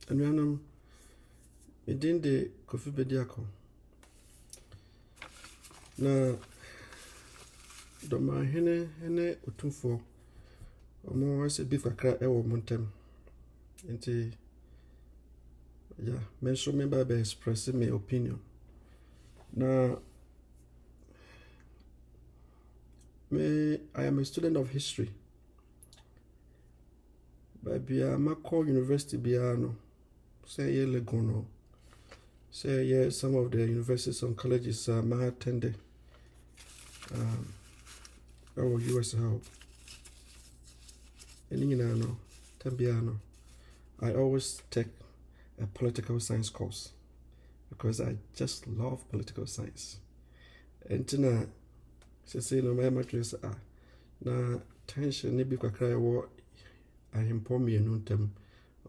Anuanom, medin de Kofi Bediako. Na Dormaahene ne Otumfo omo ase bi kakra ewo montem. Nti me so me ba express my opinion. Na I am a student of history. But Mako University no, say ye Legono, say ye some of the universities and colleges I attended. US help. Tambiano. I always take a political science course because I just love political science. And tina say no my mattress na tension ni bi kakra wo ahempo mienu ntam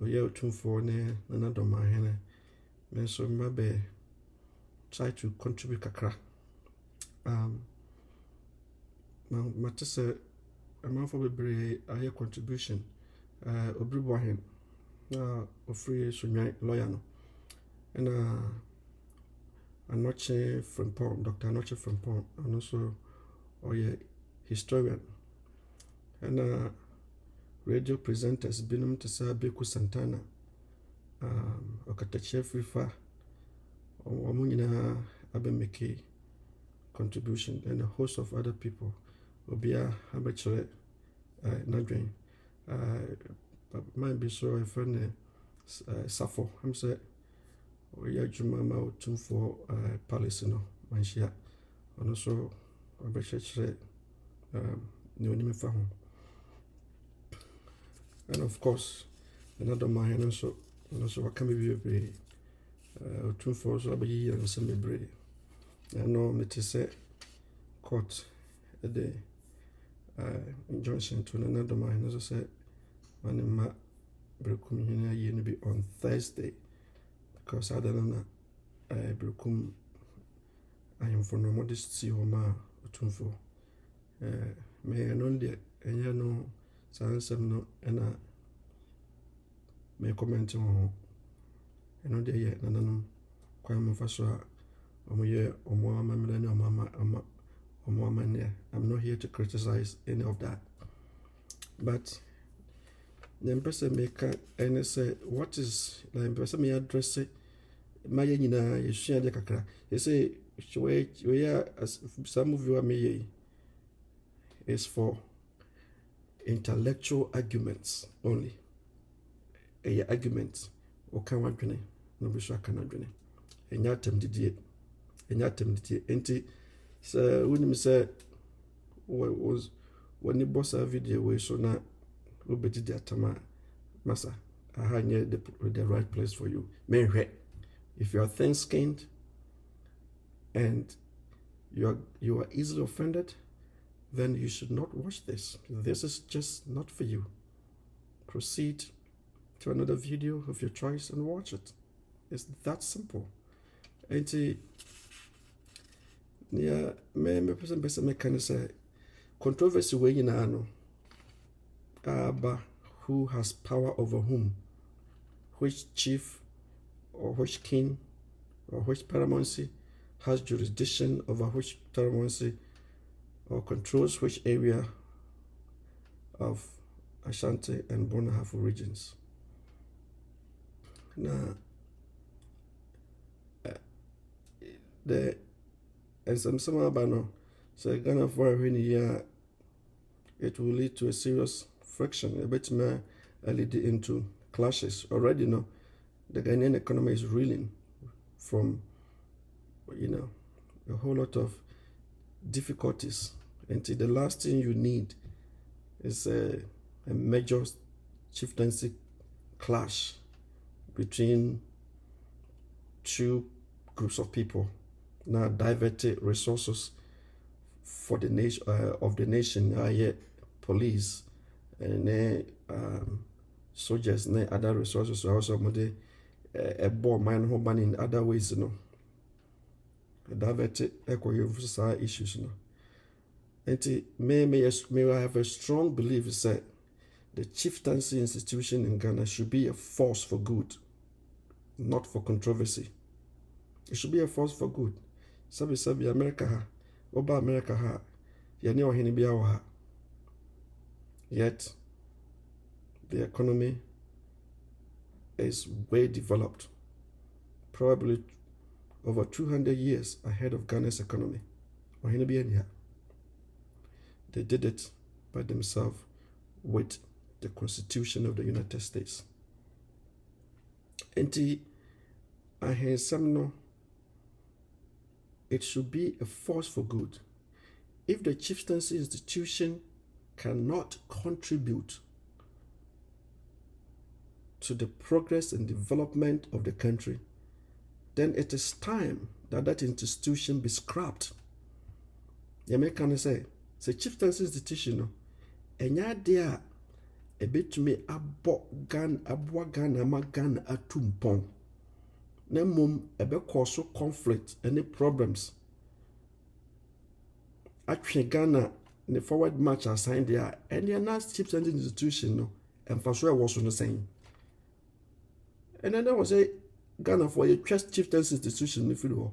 oye Otumfo ne na Dormaahene. Me so mabe try to contribute kakra. Matese amanfo bebre aye contribution Dormaahene na ofree sunyan lawyer no and Anoche Frimpong, Dr. Anoche Frimpong, and also historian and radio presenters binum tesa Beku Santana Okatache Fifa omunyina abemeke contribution and a host of other people obia abechre nadwen might be so a friend Safo I'm say juma ma Otumfo palace no manhia ono so abechre ne onime fa ho. And of course another Dormaahene so can be Otumfo so abayi and some bebre no mete say court the injunction to another Dormaahene so say manima brekum hina ye no be on Thursday because I don't know brekum I am for no modesty or ma Otumfo me no de enya no sansem no ena me comment on eno de ye nananum kwan mo fa so a omoye omo amamele ne omo amane. I'm not here to criticize any of that, but the person make and say what is the person me address my nyina yesua de kakra they say we are some of you me is for intellectual arguments only. A argument or can one dwene no be sure can dwene enya tem didie enti so when me say was when you boss a video we so na obedi de atama masa aha nye the right place for you menhwe if you are thin skinned and you are easily offended, then you should not watch this. This is just not for you. Proceed to another video of your choice and watch it. It's that simple. And me person me can say controversy way in ano but who has power over whom, which chief or which king or which paramountcy has jurisdiction over which paramountcy or controls which area of Ashanti and Dormaahene regions. Now, as some about so Ghana for a year, it will lead to a serious friction. A bit more lead into clashes. Already, the Ghanaian economy is reeling from, a whole lot of difficulties. Until the last thing you need is a major chieftaincy clash between two groups of people now diverted resources for the nation of the nation, police and soldiers and other resources also a bomb man who ban in other ways, diverted eco issues, And may I have a strong belief that the chieftaincy institution in Ghana should be a force for good, not for controversy. It should be a force for good. Sabi America ha, Oba America ha, yɛne ɔhene bia wɔ ha. Yet, the economy is way developed, probably over 200 years ahead of Ghana's economy. Ɔhene bia ni ha. They did it by themselves with the Constitution of the United States. Enti, ahensɛm no, it should be a force for good. If the chieftaincy institution cannot contribute to the progress and development of the country, then it is time that that institution be scrapped. Yɛmɛ kan sɛ chieftaincy institution no, ɛnyɛ adeɛ a ɛbɛtumi aboa Ghana ma Ghana atu mpɔn. Na mmom ɛbɛkɔ so conflict any problems. Atwe Ghana ne forward march assigned there, and the last chieftaincy institution no, and for sure was on the same. And then there was a Ghana for a trust chieftaincy institution if you know.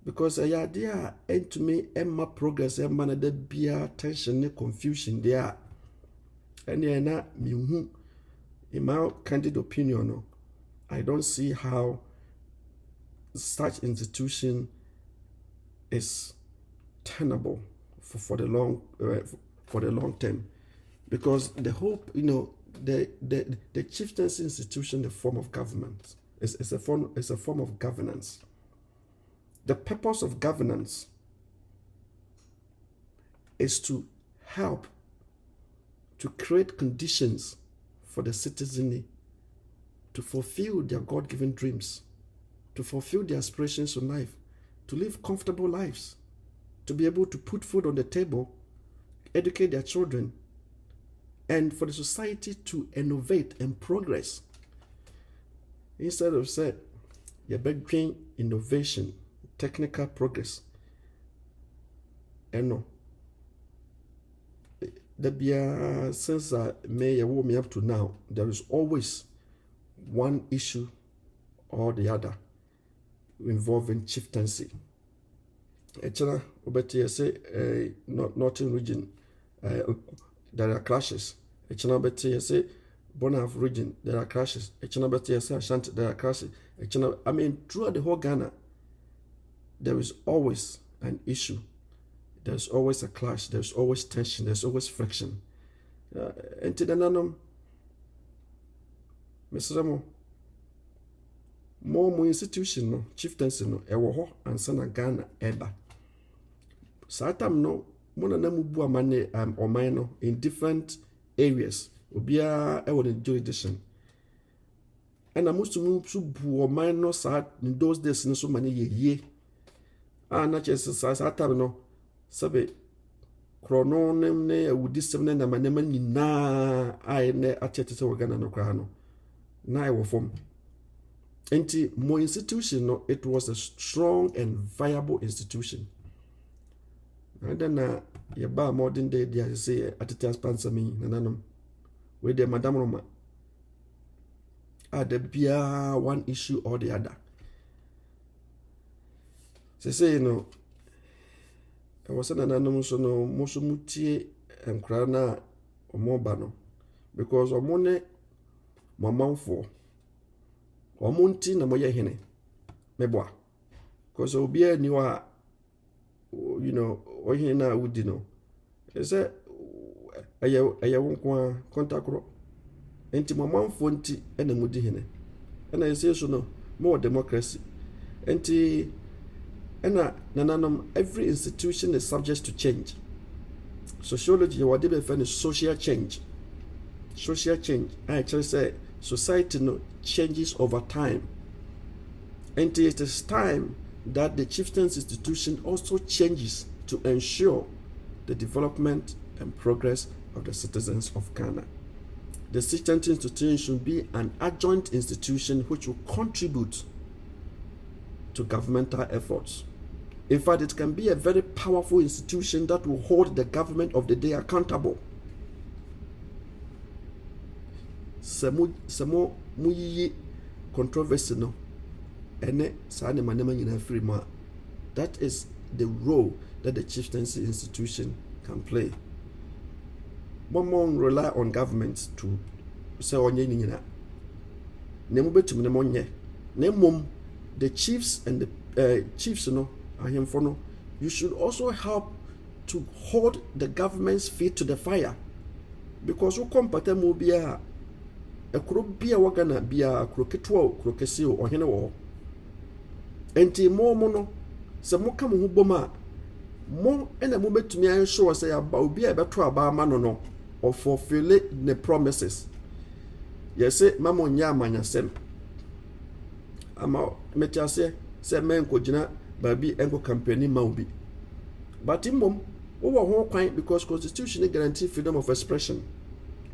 Because a idea and to me Emma progress and man that be tension and confusion there. And they are not me in my candid opinion, no, I don't see how such institution is tenable for the long term, because the hope, the chieftaincy institution, the form of government, is a form of governance. The purpose of governance is to help to create conditions for the citizenry to fulfill their God-given dreams, to fulfill their aspirations in life, to live comfortable lives, to be able to put food on the table, educate their children, and for the society to innovate and progress. Instead of saying, you're begging innovation, technical progress. And no. Since May woke me up to now, there is always one issue or the other involving chieftaincy. Echana, obeti say northern region, there are clashes. Echana obeti say Bonaf region, there are clashes. Echana obeti say Ashanti, there are clashes. Echana, I mean, throughout the whole Ghana, there is always an issue. There's always a clash. There's always tension. There's always friction. And to the nanum, Mr. Ramo, more institution no chieftaincy no ewo ho ansa na Ghana eba. Satam no mona na mubu amane oman no in different areas. Obia ewo the jurisdiction. And amusu su bu oman no sa in those days no so many ye. Na chese satam no sabe krono ne awudisem ne na manema nyina ai ne atete se Ghana no kra no na ewo fom. Enti mo institution no, it was a strong and viable institution. And then ye ba modern day they say atete sponsor me nananum we de madam Roma there be one issue or the other. Say I was saying nananum so no most mutie enkra na omoba no, because omone mamanfo omunti na moye hene meboa, because obia ni wa ohene na wudi no say aya wonkwa kontakro enti mamanfo nti ena mudi hene ena say so no more democracy enti ena nananom every institution is subject to change. Sociology what they refer to social change I actually say society no changes over time, and it is time that the chieftaincy institution also changes to ensure the development and progress of the citizens of Ghana. The chieftaincy institution should be an adjoint institution which will contribute to governmental efforts. In fact, it can be a very powerful institution that will hold the government of the day accountable. Samo muyi controversy no ene saa ne manema nyina free mu. That is the role that the chieftaincy institution can play. Momon rely on government to say onye ni nyina. Ne mo betum ne monye. Ne mom the chiefs and the chiefs no ahemfo no, you should also help to hold the government's feet to the fire, because wo kompata mu bia ekuro bia wagana bia akuro ketwa akuro kese ohene wo enti mo no se mo ka mo ho boma mo ena mo betumi an show say aba obi a beto aba ama no of fulfill the promises. Yes, mama nya amanyasem ama metiase se menko gina babi enko campaign ma obi, but mom wo ho kwan, because constitution guarantee freedom of expression.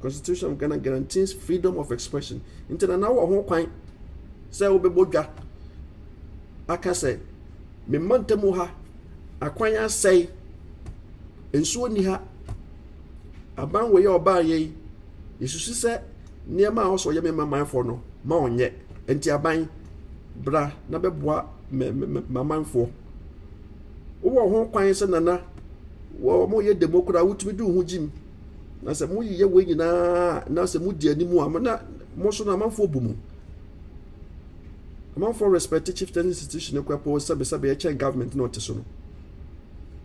Constitution of Ghana guarantees freedom of expression. Intina na wo ho kwan se wo bebodwa aka se me mantemu ha akwan asai ensuo ni ha aban we ye oba ye yesusu se niema a so ye me mamanfo no ma onye enti aban bra na beboa mamanfo wo ho kwan se nana wo mo ye demokra wutumi du ho jim na se mo ye we nyina na se mo di animu amana mo so na manfo bumu amanfo respect chieftain institution ekwa po sabe ye chen government no teso no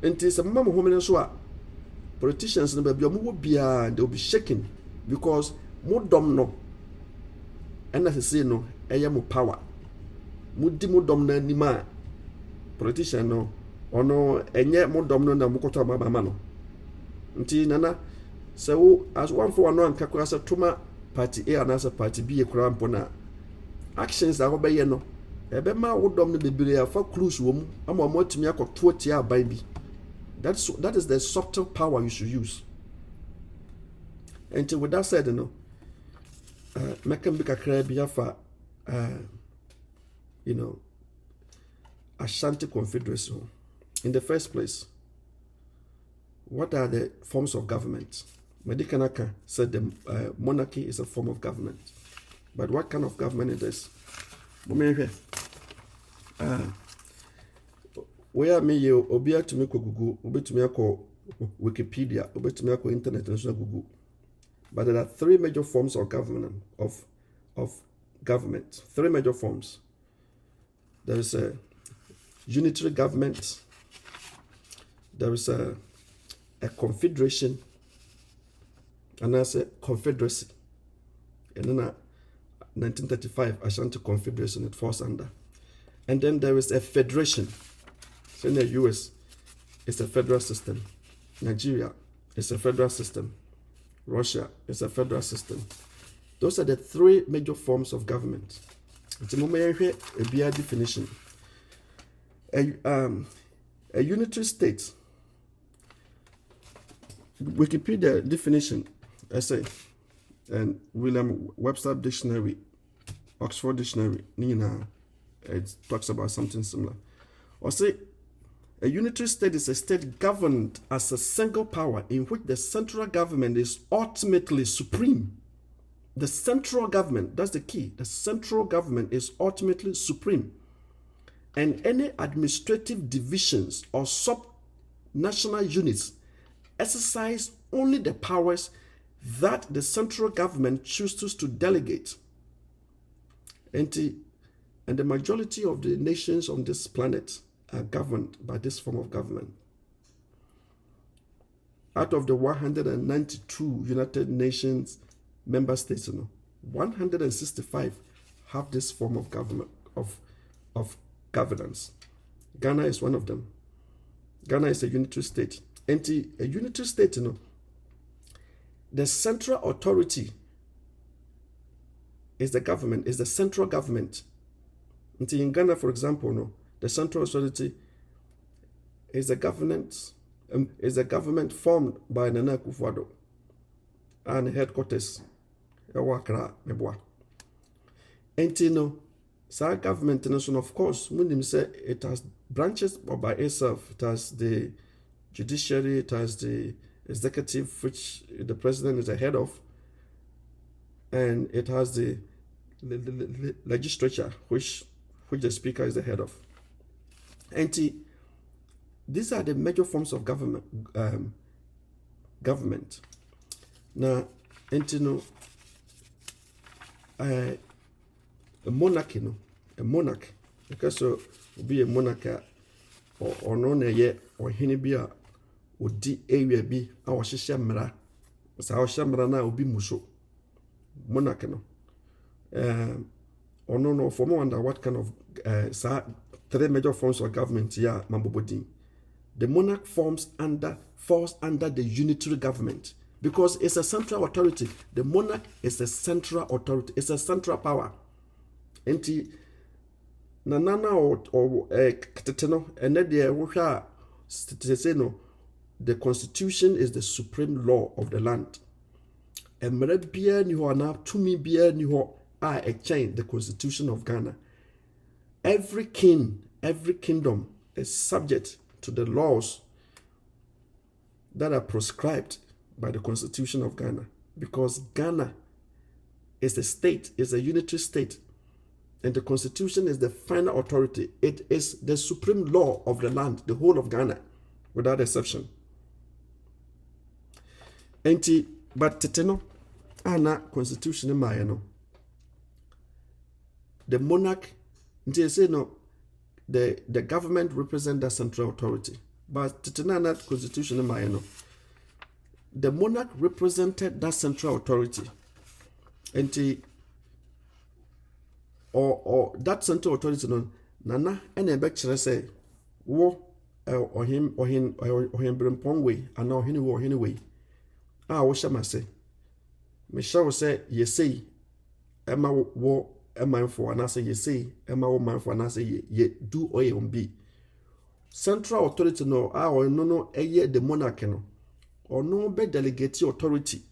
enti se mama mo homene so a politicians no ba bia mo wo bia they will be shaking, because mo dom no ena se say no eye mo power mo di mo dom na anima politician no ono enye mo dom no na mo koto mama no nti nana se wo as one for one anka kura se toma party A and as a party B kura mpona actions that obey no ebe ma wo dom no bebere afa cruise wo mu ama mo atumi akoto tia aban bi. That is the subtle power you should use. And with that said, no, mekan bi kakra bi afa Ashanti Confederacy. In the first place, what are the forms of government? Medikanaka said the monarchy is a form of government. But what kind of government it is? Where me you obia to me ko Google, obi to me ko Wikipedia, obi to me ko internet and so Google. But there are three major forms of government of government. Three major forms. There is a unitary government. There is a confederation, and there's a confederacy. And then 1935 Ashanti Confederation it falls under. And then there is a federation. So in the US, it's a federal system. Nigeria is a federal system. Russia is a federal system. Those are the three major forms of government. It's a BI definition. A unitary state. Wikipedia definition, essay, and William Webster Dictionary, Oxford Dictionary, it talks about something similar. Or say, a unitary state is a state governed as a single power in which the central government is ultimately supreme. The central government, that's the key. The central government is ultimately supreme. And any administrative divisions or sub-national units exercise only the powers that the central government chooses to delegate. And the majority of the nations on this planet are governed by this form of government. Out of the 192 United Nations member states, 165 have this form of government of governance. Ghana is one of them. Ghana is a unitary state. And a unitary state, the central authority is the government, is the central government. And in Ghana, for example, the central authority is a government formed by Nana Akufo-Addo and headquarters Accra, Meboa. And our government, of course, it has branches by itself. It has the judiciary, it has the executive, which the president is the head of. and it has the legislature, which the speaker is the head of. And these are the major forms of government. Now, a monarchy, a monarch, because so be a monarch or no ye or hinibia or di area be our shamra, as our shamra now be muso monarch or no for more under what kind of three major forms of government yeah mambobodi. The monarch falls under the unitary government because it's a central authority. The monarch is a central authority. It's a central power. Enti nanana or kateteno and the the constitution is the supreme law of the land. And bia ni ho na tumi bia ni ho a chain the constitution of Ghana. Every kingdom is subject to the laws that are prescribed by the Constitution of Ghana, because Ghana is a state, is a unitary state, and the Constitution is the final authority. It is the supreme law of the land, the whole of Ghana, without exception. But teteno ana Constitution no the monarch say no. The government represents the central authority. But Titanana Constitution, the monarch represented that central authority. And or that central authority, Nana, and a becture say, war or him Brimpongway, and now anyway. What shall I say? Michelle say, ye say, Emma war. Mindful and I say, ye say, Emma mindful and I say, ye do or be. Central authority no, the monarch or no be delegate authority.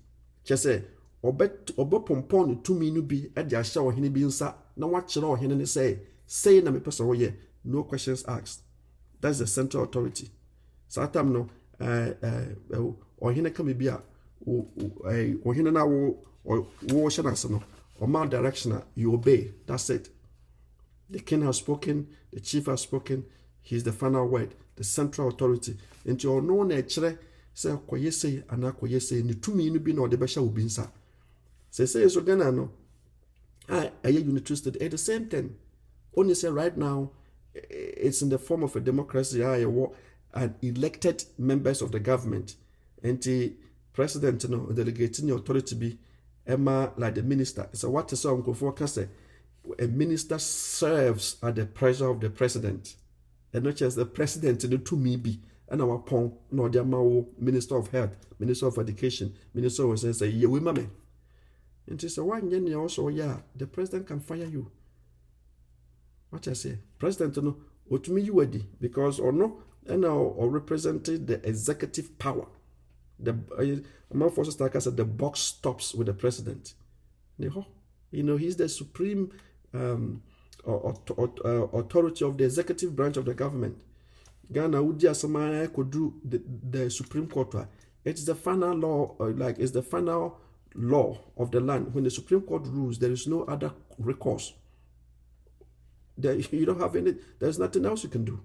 Just say, or pompon to me be at the shower hini be inside. Now what you hini say na me person no questions asked. That's the central authority. Satam no or hini come be a or hini na or shana no. Or my directioner, you obey. That's it. The king has spoken, the chief has spoken, he's the final word, the central authority. And you all know nature, say, Koyese, and Akoyese, and the 2 minutes be no the Besha will be inside. Say, so Ghana, no. I unitary state at the same time. Only say right now, it's in the form of a democracy, and elected members of the government. And the president, delegating the authority be Emma like the minister. So what is Uncle Foka say? A minister serves at the pressure of the president. And not just the president to to me be and our pong no the minister of health, minister of education, minister of say yeah we mame. And she said, why also the president can fire you. What I say? President no to me you ready because or no and or represented the executive power. The among forces like I said, the box stops with the president. He's the supreme authority of the executive branch of the government. Ghana could do the Supreme Court. It's the final law, it's the final law of the land. When the Supreme Court rules, there is no other recourse. You don't have any. There's nothing else you can do.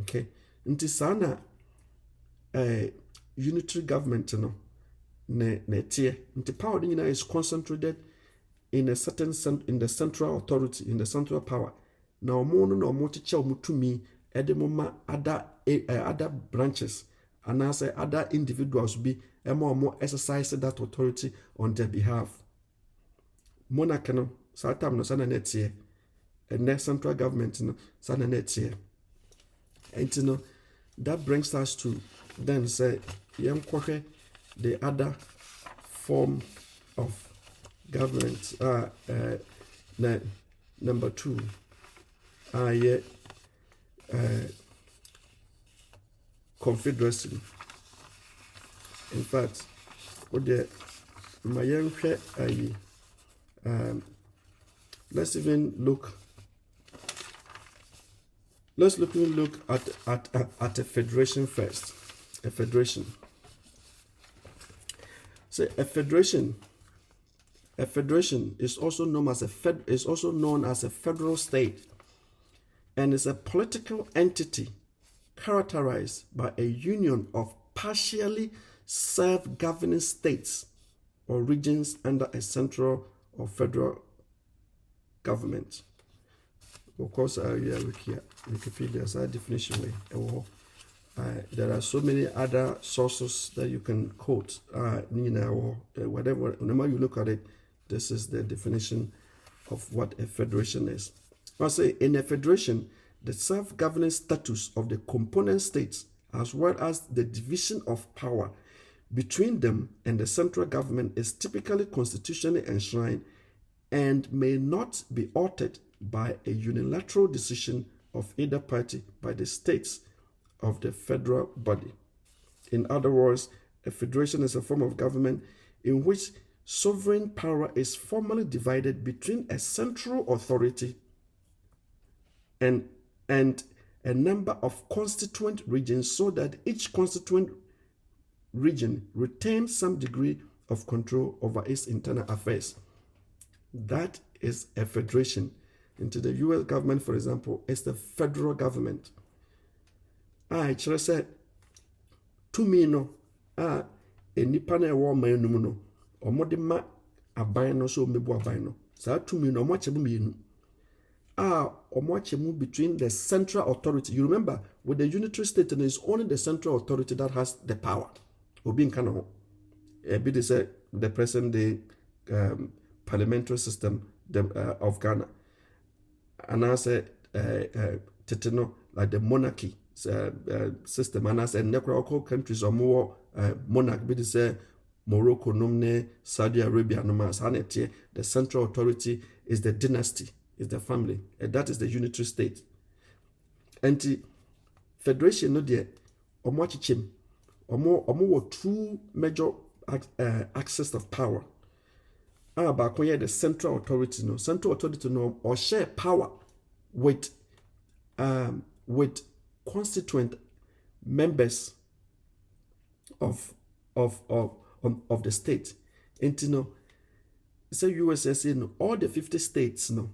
Okay, into sana. Unitary government ne tie nti power is concentrated in a certain in the central authority, in the central power. Now no teacher mutumi edemoma other branches and as other individuals be more exercise that authority on their behalf. Monarch no satam no sana netie and central government no sana netie. And that brings us to then say the other form of government number 2 Confederacy. In fact, what the let's even look. Let's look at a federation first. A federation. So a federation A federation is also known as a federal state, and is a political entity characterized by a union of partially self-governing states or regions under a central or federal government. Of course, Wikipedia's definition way. There are so many other sources that you can quote. Whatever, no matter you look at it, this is the definition of what a federation is. I say in a federation, the self-governing status of the component states, as well as the division of power between them and the central government, is typically constitutionally enshrined and may not be altered by a unilateral decision of either party by the states of the federal body. In other words, a federation is a form of government in which sovereign power is formally divided between a central authority and a number of constituent regions, so that each constituent region retains some degree of control over its internal affairs. That is a federation. Into the US government, for example, is the federal government. Kyerɛ sɛ tumi no nipa na ɛwɔ ɔman no mu no ɔmo de ma aban no so ɔmɛbu aban no saa tumi no ɔmo akyɛ mu mmienu ɔmo akyɛ mu between the central authority. You remember, with the unitary state, it's only the central authority that has the power. Obi nka na ho ebi de sɛ the present day parliamentary system of Ghana, and I said teteno like the monarchy system, and I said necrocal countries or more monarch, be say Morocco, Nomne, Saudi Arabia, Nomas, the central authority is the dynasty, is the family, and that is the unitary state. And the federation, no dear, or more chim, or more two major access of power. Back when the central authority no, or share power with constituent members of the state. And say USA no, all the 50 states no,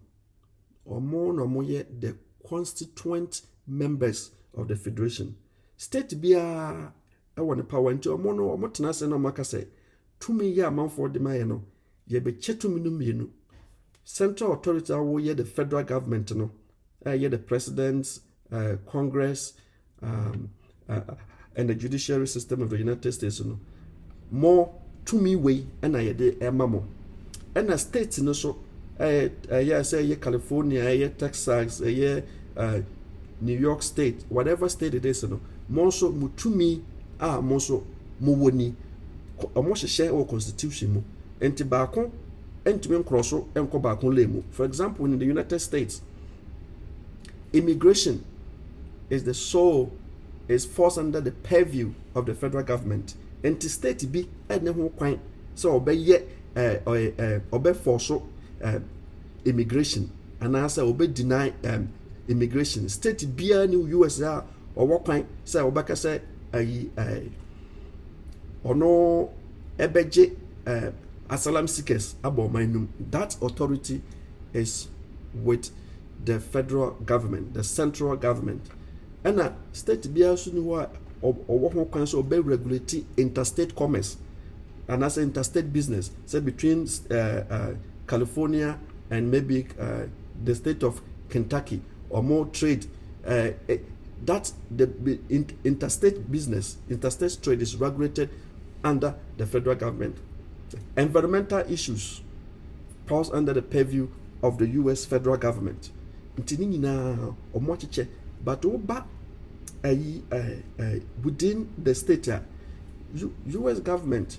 or more the constituent members of the federation. State be a want power into a mono or motinase no makase. To me ya man for the mayano. Ye be chetu minu. Central authority are ye the federal government no. Ye the president, Congress, and the judiciary system of the United States no. More to me way and I de mamo. And a state no so say ye California, ye Texas, ye New York State, whatever state it is no. More so to me more so muwoni. Almost share our constitution mu. Enti baako entumi nkroso enko baako lemu. For example, in the United States, immigration is forced under the purview of the federal government. Enti state bi ene ho kwan so obeye obe force immigration and asa obe deny immigration. State bia ni US a owo kwan say obeka say ono ebeje asylum seekers abominum. That authority is with the federal government, the central government. And a state be also so be regulate interstate commerce and as interstate business, say between California and maybe the state of Kentucky, or more trade. That the interstate business, interstate trade is regulated under the federal government. Environmental issues falls under the purview of the US federal government. But within the state, US government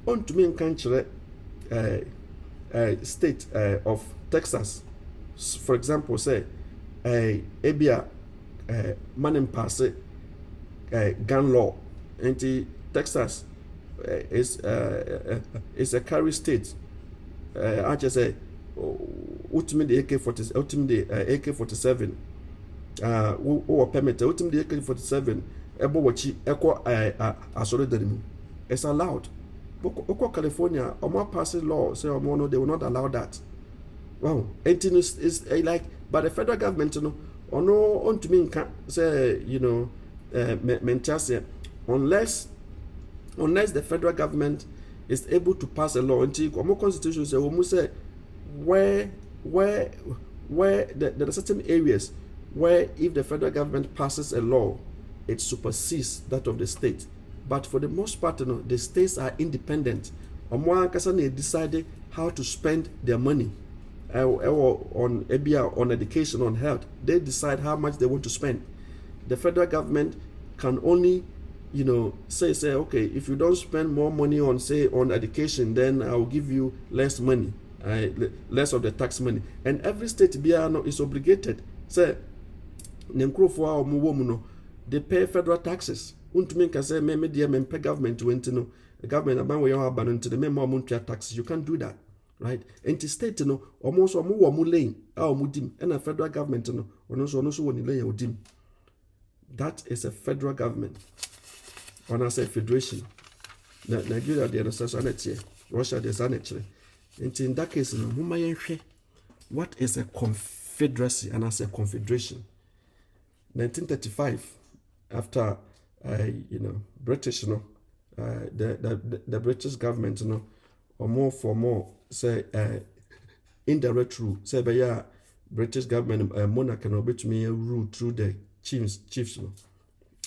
on to me country state of Texas, for example, say Abia man pass gun law. And Texas is a carry state. I just say ultimately AK-47, ultimately AK-47. Or permit ultimately AK-47. Ebo wachi eko asore derimu. It's allowed. Oko California, omo passing law say omo no, they will not allow that. Wow, anything is like, but the federal government, you know, ono on to me say, you know, unless the federal government is able to pass a law, until omo constitution say omo say where there are certain areas where if the federal government passes a law, it supersedes that of the state. But for the most part, you know, the states are independent. Omo ankasa na decide how to spend their money. On education, on health, they decide how much they want to spend. The federal government can only, you know, say okay, if you don't spend more money on education, then I'll give you less money, less of the tax money. And every state is obligated. Say, they pay federal taxes. Untumi can say me pay government went no. The government about where you are banning to the member taxes. You can't do that. Right? And the state, you know, almost lane, and a federal government, you know, also one lane odim. That is a federal government. When I say federation, Nigeria the other Russia the sanitary. And in that case, you know, what is a confederacy and as a confederation? 1935, after you know, British, you know, the British government, you know, or more for more. Say indirect rule. Say by British government monarch can obey to me rule through the chiefs.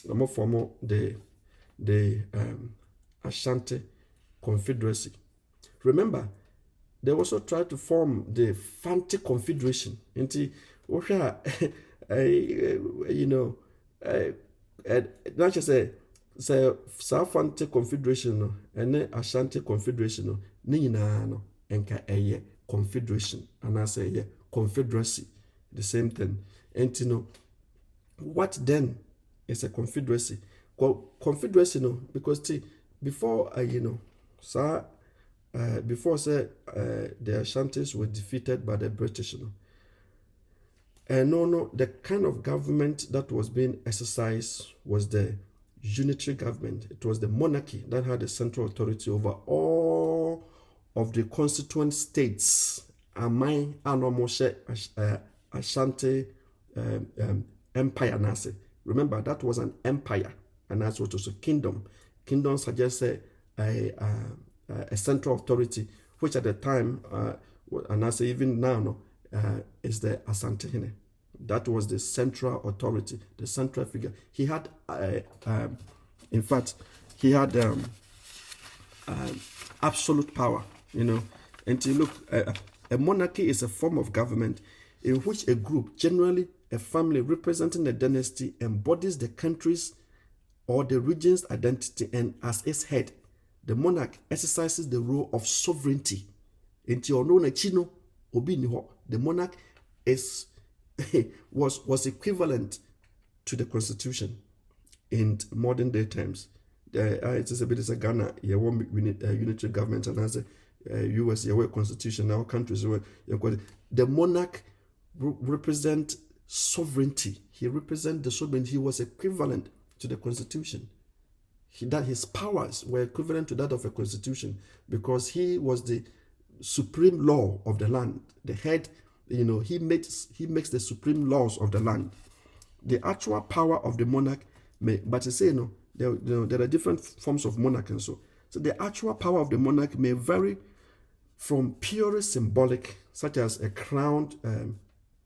No more for more the Ashanti Confederacy. Remember, they also tried to form the Fanti Confederation. Into you know, not just say Fanti Confederation and Ashanti Confederation no. Enka eye confederation and I say confederacy, the same thing. And you know, what then is a confederacy? Confederacy, no, because before you know, sir, before say the Ashantis were defeated by the British, you know, and no, the kind of government that was being exercised was the unitary government. It was the monarchy that had the central authority over all of the constituent states. Amai anomoshe Ashanti empire nase. Remember, that was an empire, and that's what was a kingdom. Kingdom suggests a central authority, which at the time, and I say even now, is the Asantehene. That was the central authority, the central figure. He had, in fact, he had absolute power, you know. And to look, a monarchy is a form of government in which a group, generally a family representing a dynasty, embodies the country's or the region's identity, and as its head, the monarch exercises the role of sovereignty. The monarch was equivalent to the constitution in modern day terms. It is a bit as a Ghana, unitary government, and as a US, constitution, our countries, the monarch represent sovereignty. He represents the sovereignty. He was equivalent to the constitution. That his powers were equivalent to that of a constitution because he was the supreme law of the land. The head, you know, he makes the supreme laws of the land. The actual power of the monarch but to say, you know, there are different forms of monarch, and so the actual power of the monarch may vary from purely symbolic, such as a crowned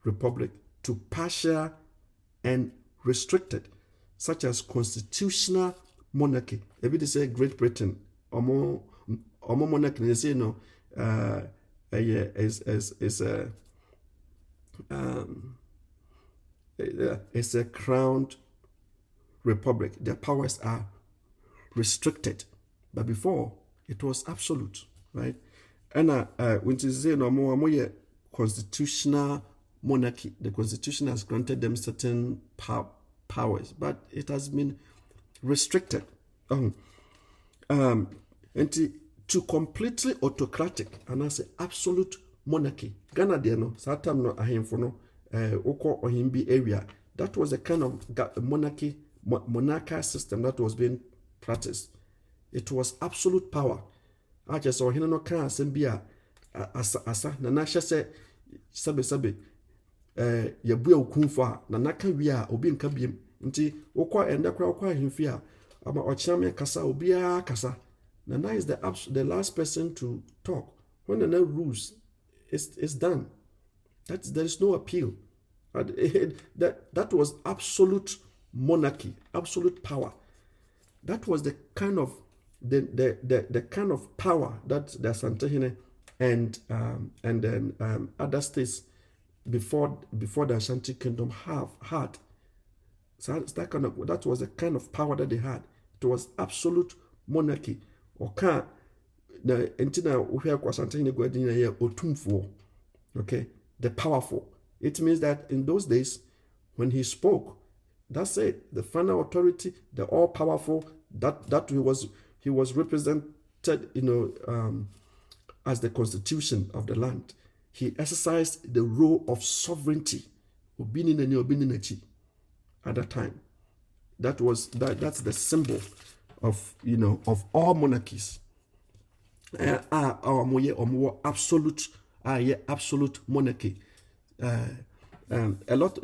republic, to partial and restricted, such as constitutional monarchy. If it is a Great Britain, or more monarchy, they say, you know, it's a crowned republic. Their powers are restricted, but before it was absolute, right? And when you say no more constitutional monarchy, the constitution has granted them certain powers, but it has been restricted. And to completely autocratic, and I say absolute monarchy. Ghana there no, satam no ahemfo no, oko ohimbi area. That was a kind of monarchical system that was being practiced. It was absolute power. a kyerɛ sɛ ɔhene no kaa asɛm bi a asa nana hyɛ sɛ sɛbesɛbe yɛbu awokumfo a nana ka wie a obi nka biem nti wokɔ ɛndɛ koraa wokɔ ahemfi a ama ɔkyeame kasa obiara kasa. Nana is the last person to talk. When Nana rules, it's done. There is no appeal. That was absolute monarchy, absolute power. That was the kind of kind of power that the Asantehene and then other states before the Ashanti kingdom had. So that was the kind of power that they had. It was absolute monarchy. Oka na entina uhia kwa Asantehene gwadina ye otumfuo. Okay, the powerful. It means that in those days, when he spoke, that's it. The final authority, the all-powerful. That he was represented, as the constitution of the land. He exercised the role of sovereignty. At that time, that's the symbol of all monarchies. Absolute monarchy. A lot.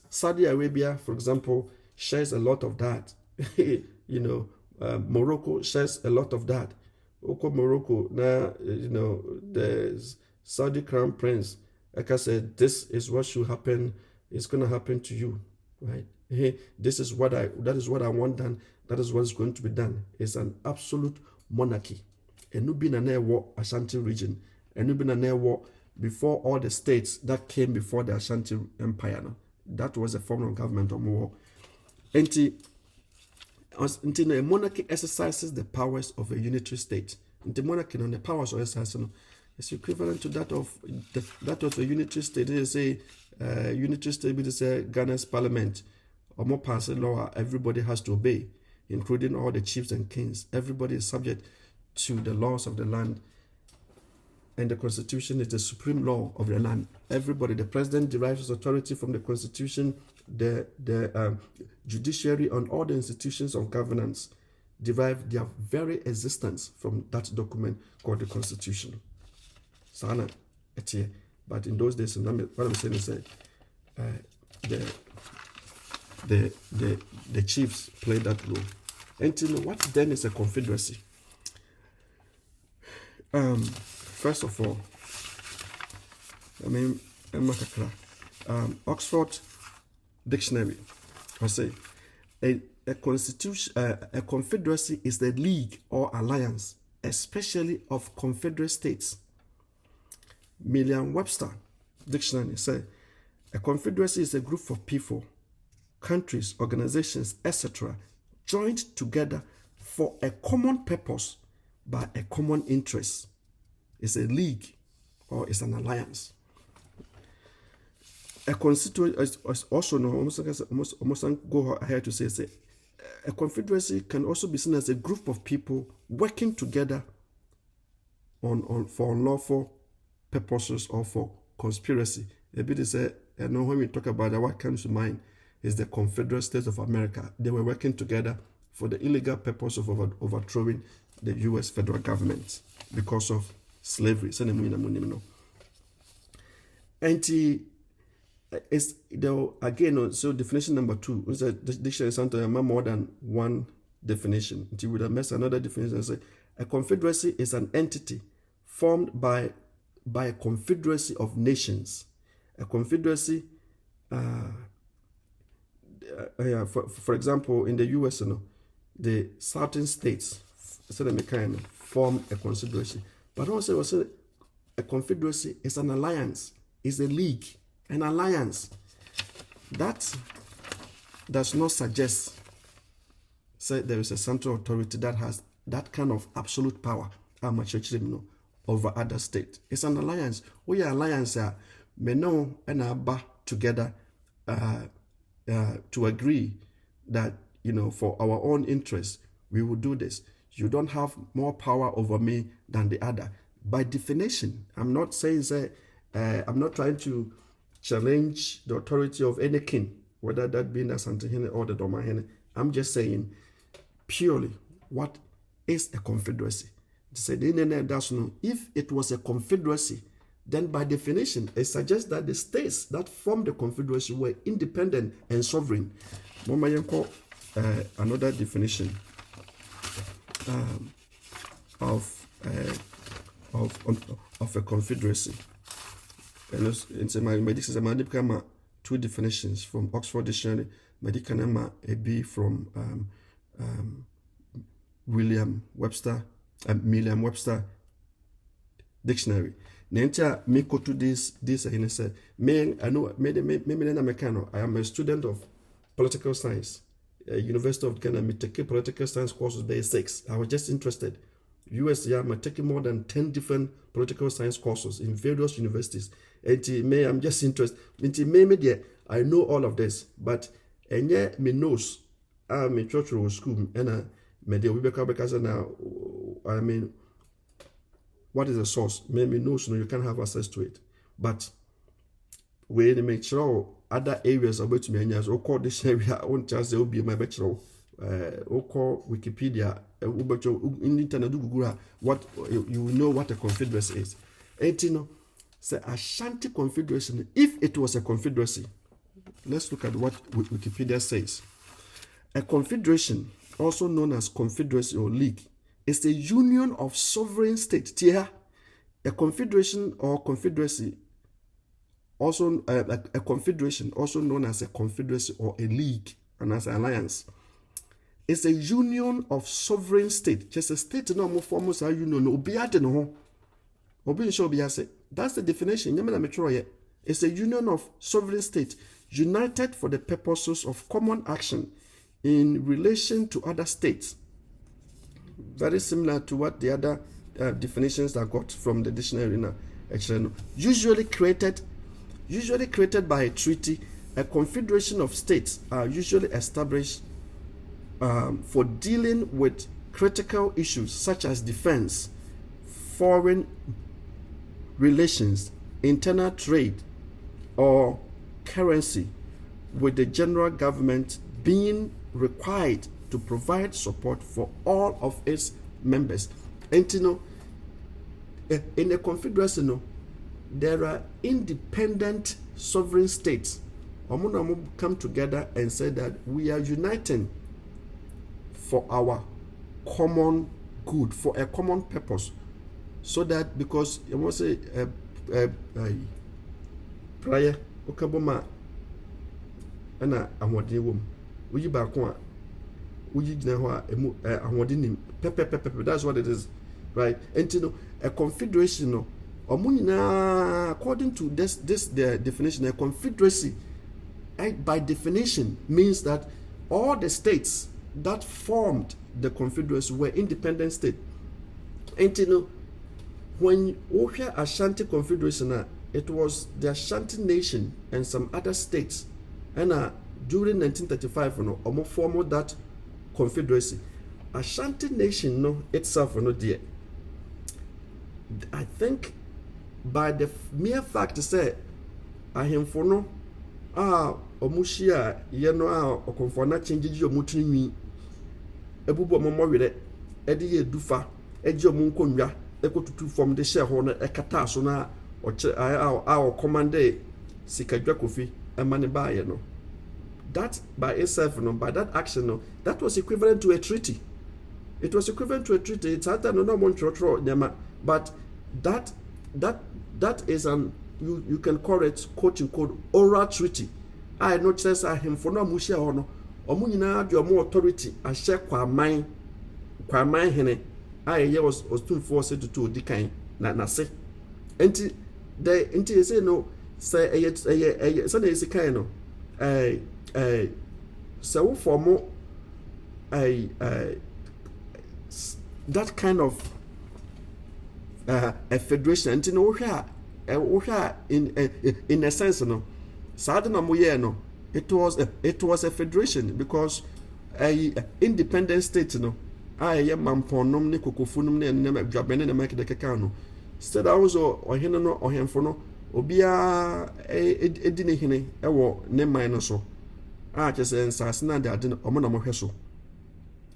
Saudi Arabia, for example, shares a lot of that. Morocco shares a lot of that. Morocco now, the Saudi Crown Prince, like I said, this is what should happen. It's going to happen to you, right? Hey, that is what I want done. That is what is going to be done. It's an absolute monarchy. And no been an war Ashanti region. And no been an war before all the states that came before the Ashanti Empire. No? That was a form of government or more. Until a monarchy exercises the powers of a unitary state. The monarchy and the powers of exercise is equivalent to that of a unitary state. They say unitary state, they say Ghana's parliament or more pass a law everybody has to obey, including all the chiefs and kings. Everybody is subject to the laws of the land, and the constitution is the supreme law of the land. Everybody, the president derives his authority from the constitution. The judiciary and all the institutions of governance derive their very existence from that document called the constitution. Sana etie. But in those days, what I'm saying is the chiefs played that role. Until what then is a confederacy? First of all, Oxford Dictionary, I say a confederacy is the league or alliance, especially of confederate states. Merriam-Webster Dictionary say a confederacy is a group of people, countries, organizations, etc., joined together for a common purpose by a common interest. It's a league or it's an alliance. A constituent also almost go ahead to say a confederacy can also be seen as a group of people working together for unlawful purposes or for conspiracy. A bit is when we talk about that, what comes to mind is the Confederate States of America. They were working together for the illegal purpose of overthrowing the U.S. federal government because of slavery. And it's again, so definition number 2 is a dictionary sometimes more than one definition. You would have missed another definition and say a confederacy is an entity formed by a confederacy of nations. A confederacy, for example, in the U.S., the certain states, form a confederacy. But also a confederacy is an alliance, is a league, an alliance. That does not suggest there is a central authority that has that kind of absolute power over other states. It's an alliance. We are alliance meno and aba together to agree that for our own interest we will do this. You don't have more power over me than the other. By definition, I'm not saying I'm not trying to challenge the authority of any king, whether that be the Asantehene or the Dormaahene. I'm just saying purely what is a confederacy. Say if it was a confederacy, then by definition, it suggests that the states that formed the confederacy were independent and sovereign. Another definition of a confederacy. And my medical two definitions from Oxford Dictionary. Medical a B from Merriam-Webster Dictionary. Nenta me go to this and say, I know I am a student of political science. University of Ghana, me take political science courses by 6. I was just interested. US, I'm taking more than 10 different political science courses in various universities. And I'm just interested. I know all of this, but me knows I'm in church or school and because now, I mean, what is the source? Maybe knows you can have access to it. But we make sure other areas about me and or call this area on chance there will be my bachelor. Or call Wikipedia, in internet, Google what you know what a confederacy is. And say Ashanti Confederation, if it was a confederacy, let's look at what Wikipedia says. A confederation, also known as confederacy or league, is a union of sovereign states. A confederation or confederacy, also a confederation, also known as a confederacy or a league and as an alliance, is a union of sovereign states. Just a state no more formal union. That's the definition. It's a union of sovereign states united for the purposes of common action in relation to other states. Very similar to what the other definitions I got from the dictionary now. Usually created by a treaty, a confederation of states are usually established for dealing with critical issues such as defense, foreign relations, internal trade, or currency, with the general government being required to provide support for all of its members. And in a confederacy, there are independent sovereign states. Come together and say that we are uniting for our common good, for a common purpose. So that because I want to say prior okaboma ana ahwode wom uyi ba ko a uyi gina ho a ahwode nim pepe, that's what it is, right? And a confederation no according to this the definition, a confederacy by definition means that all the states that formed the confederacy were independent states. And when we hear Ashanti Confederation, it was the Ashanti nation and some other states, and during 1935, formed that confederacy. Ashanti nation itself, dear. I think by the mere fact to say, ahemfo omushia okonfona change omutuni ebubu omomowere ede ye dufa eje omunkonwa ekotutu from the share ho ekata so na our commander sikadwa kofi emane baaye no. That by itself by that action that was equivalent to a treaty. It was equivalent to a treaty. It's hard no one nyama, but that is an you can call it quote unquote oral treaty. I not says him for no mushia hono omu nyina de omu authority ahye kwaman hene I was too forced to dikan na se enti say no say so na isi kan no so we form that kind of a federation enti no hwa in a sense no sadna moye no it was a federation because a independent state no aye mamponom ne kokofunum ne dwabene ne make de keka no instead also ohene no ohemfo no obia edi ne hene ewo ne man no so chese nsase na de ade omo na mohwe so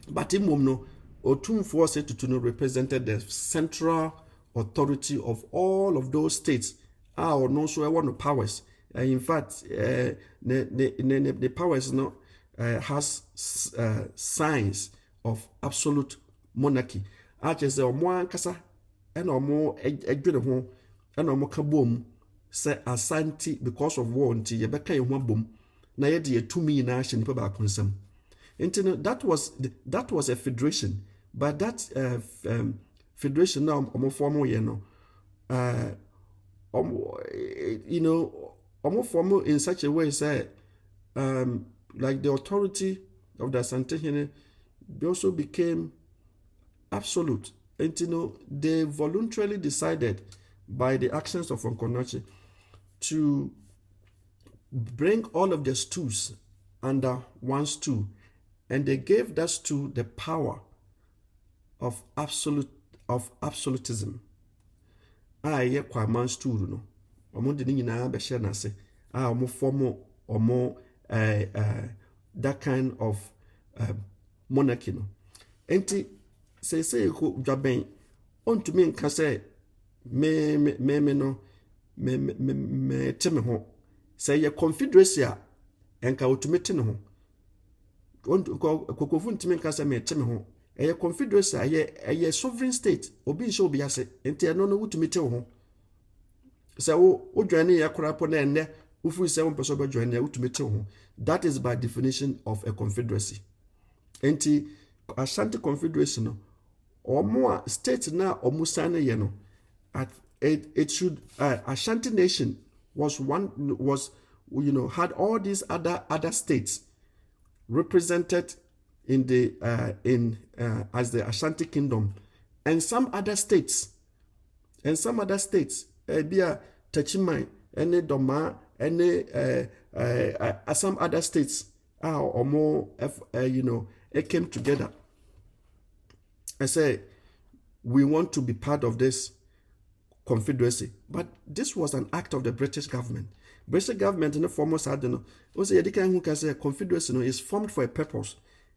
but imom no Otumfuo Setutu represented the central authority of all of those states. No so one powers. In fact, the powers has signs of absolute monarchy. Just omo ankasa and omo edwene ho and omo ka bom say Asante because of war nti ye beka ye ho bom na ye de etumi na ahye nipa ba konsam. That was a federation, but that federation now omo form ye no omo form in such a way say like the authority of the Asantehene also became absolute. And they voluntarily decided by the actions of Nkonoche to bring all of the stews under one stew, and they gave that stew the power of absolutism. Ye kwaman stew no. Omo de ni nyina be share na se. Omo form omo that kind of monarchy no. Enti say ko dwaben ontumi nka say me no me teme ho. Say ye confederacy a enka otumi te ne ho. Kokofu ntumi nka say me teme ho. Ye confederacy a ye sovereign state. Obi nso obi ase. Enti eno no wutumi te ho. Say wo dwane ye korapo na enne ufu say won person be dwane ya wutumi te ho. That is by definition of a confederacy. Enti Ashanti Confederacy no omo state na omo sane ye no it should Ashanti nation had all these other states represented in the as the Ashanti Kingdom, and some other states bia Tachimai and Dormaahene and some other states or more it came together and say we want to be part of this confederacy. But this was an act of the British government. British government in the former side, also who can say confederacy is formed for a purpose.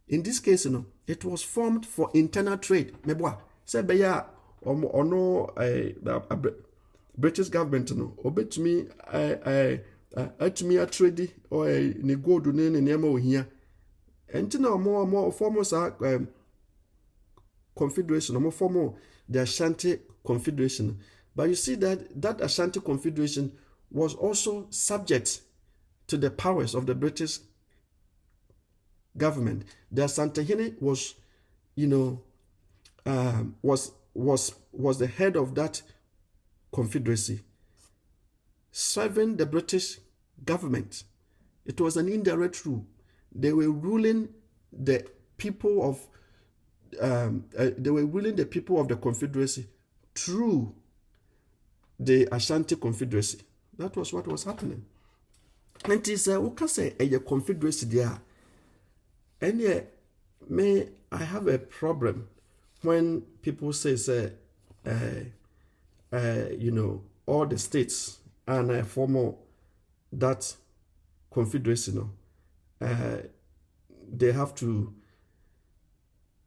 In this case, it was formed for internal trade. Meboa say beya or no British government obetumi atumi a trade or ne gold ne nemo here. And more formal confederation, more formal the Ashanti Confederation. But you see that Ashanti Confederation was also subject to the powers of the British government. The Asantehene was the head of that confederacy, serving the British government. It was an indirect rule. They were ruling the people of the Confederacy through the Ashanti Confederacy. That was what was happening. And it's okay say a confederacy there. And I have a problem when people say all the states are formal that confederacy they have to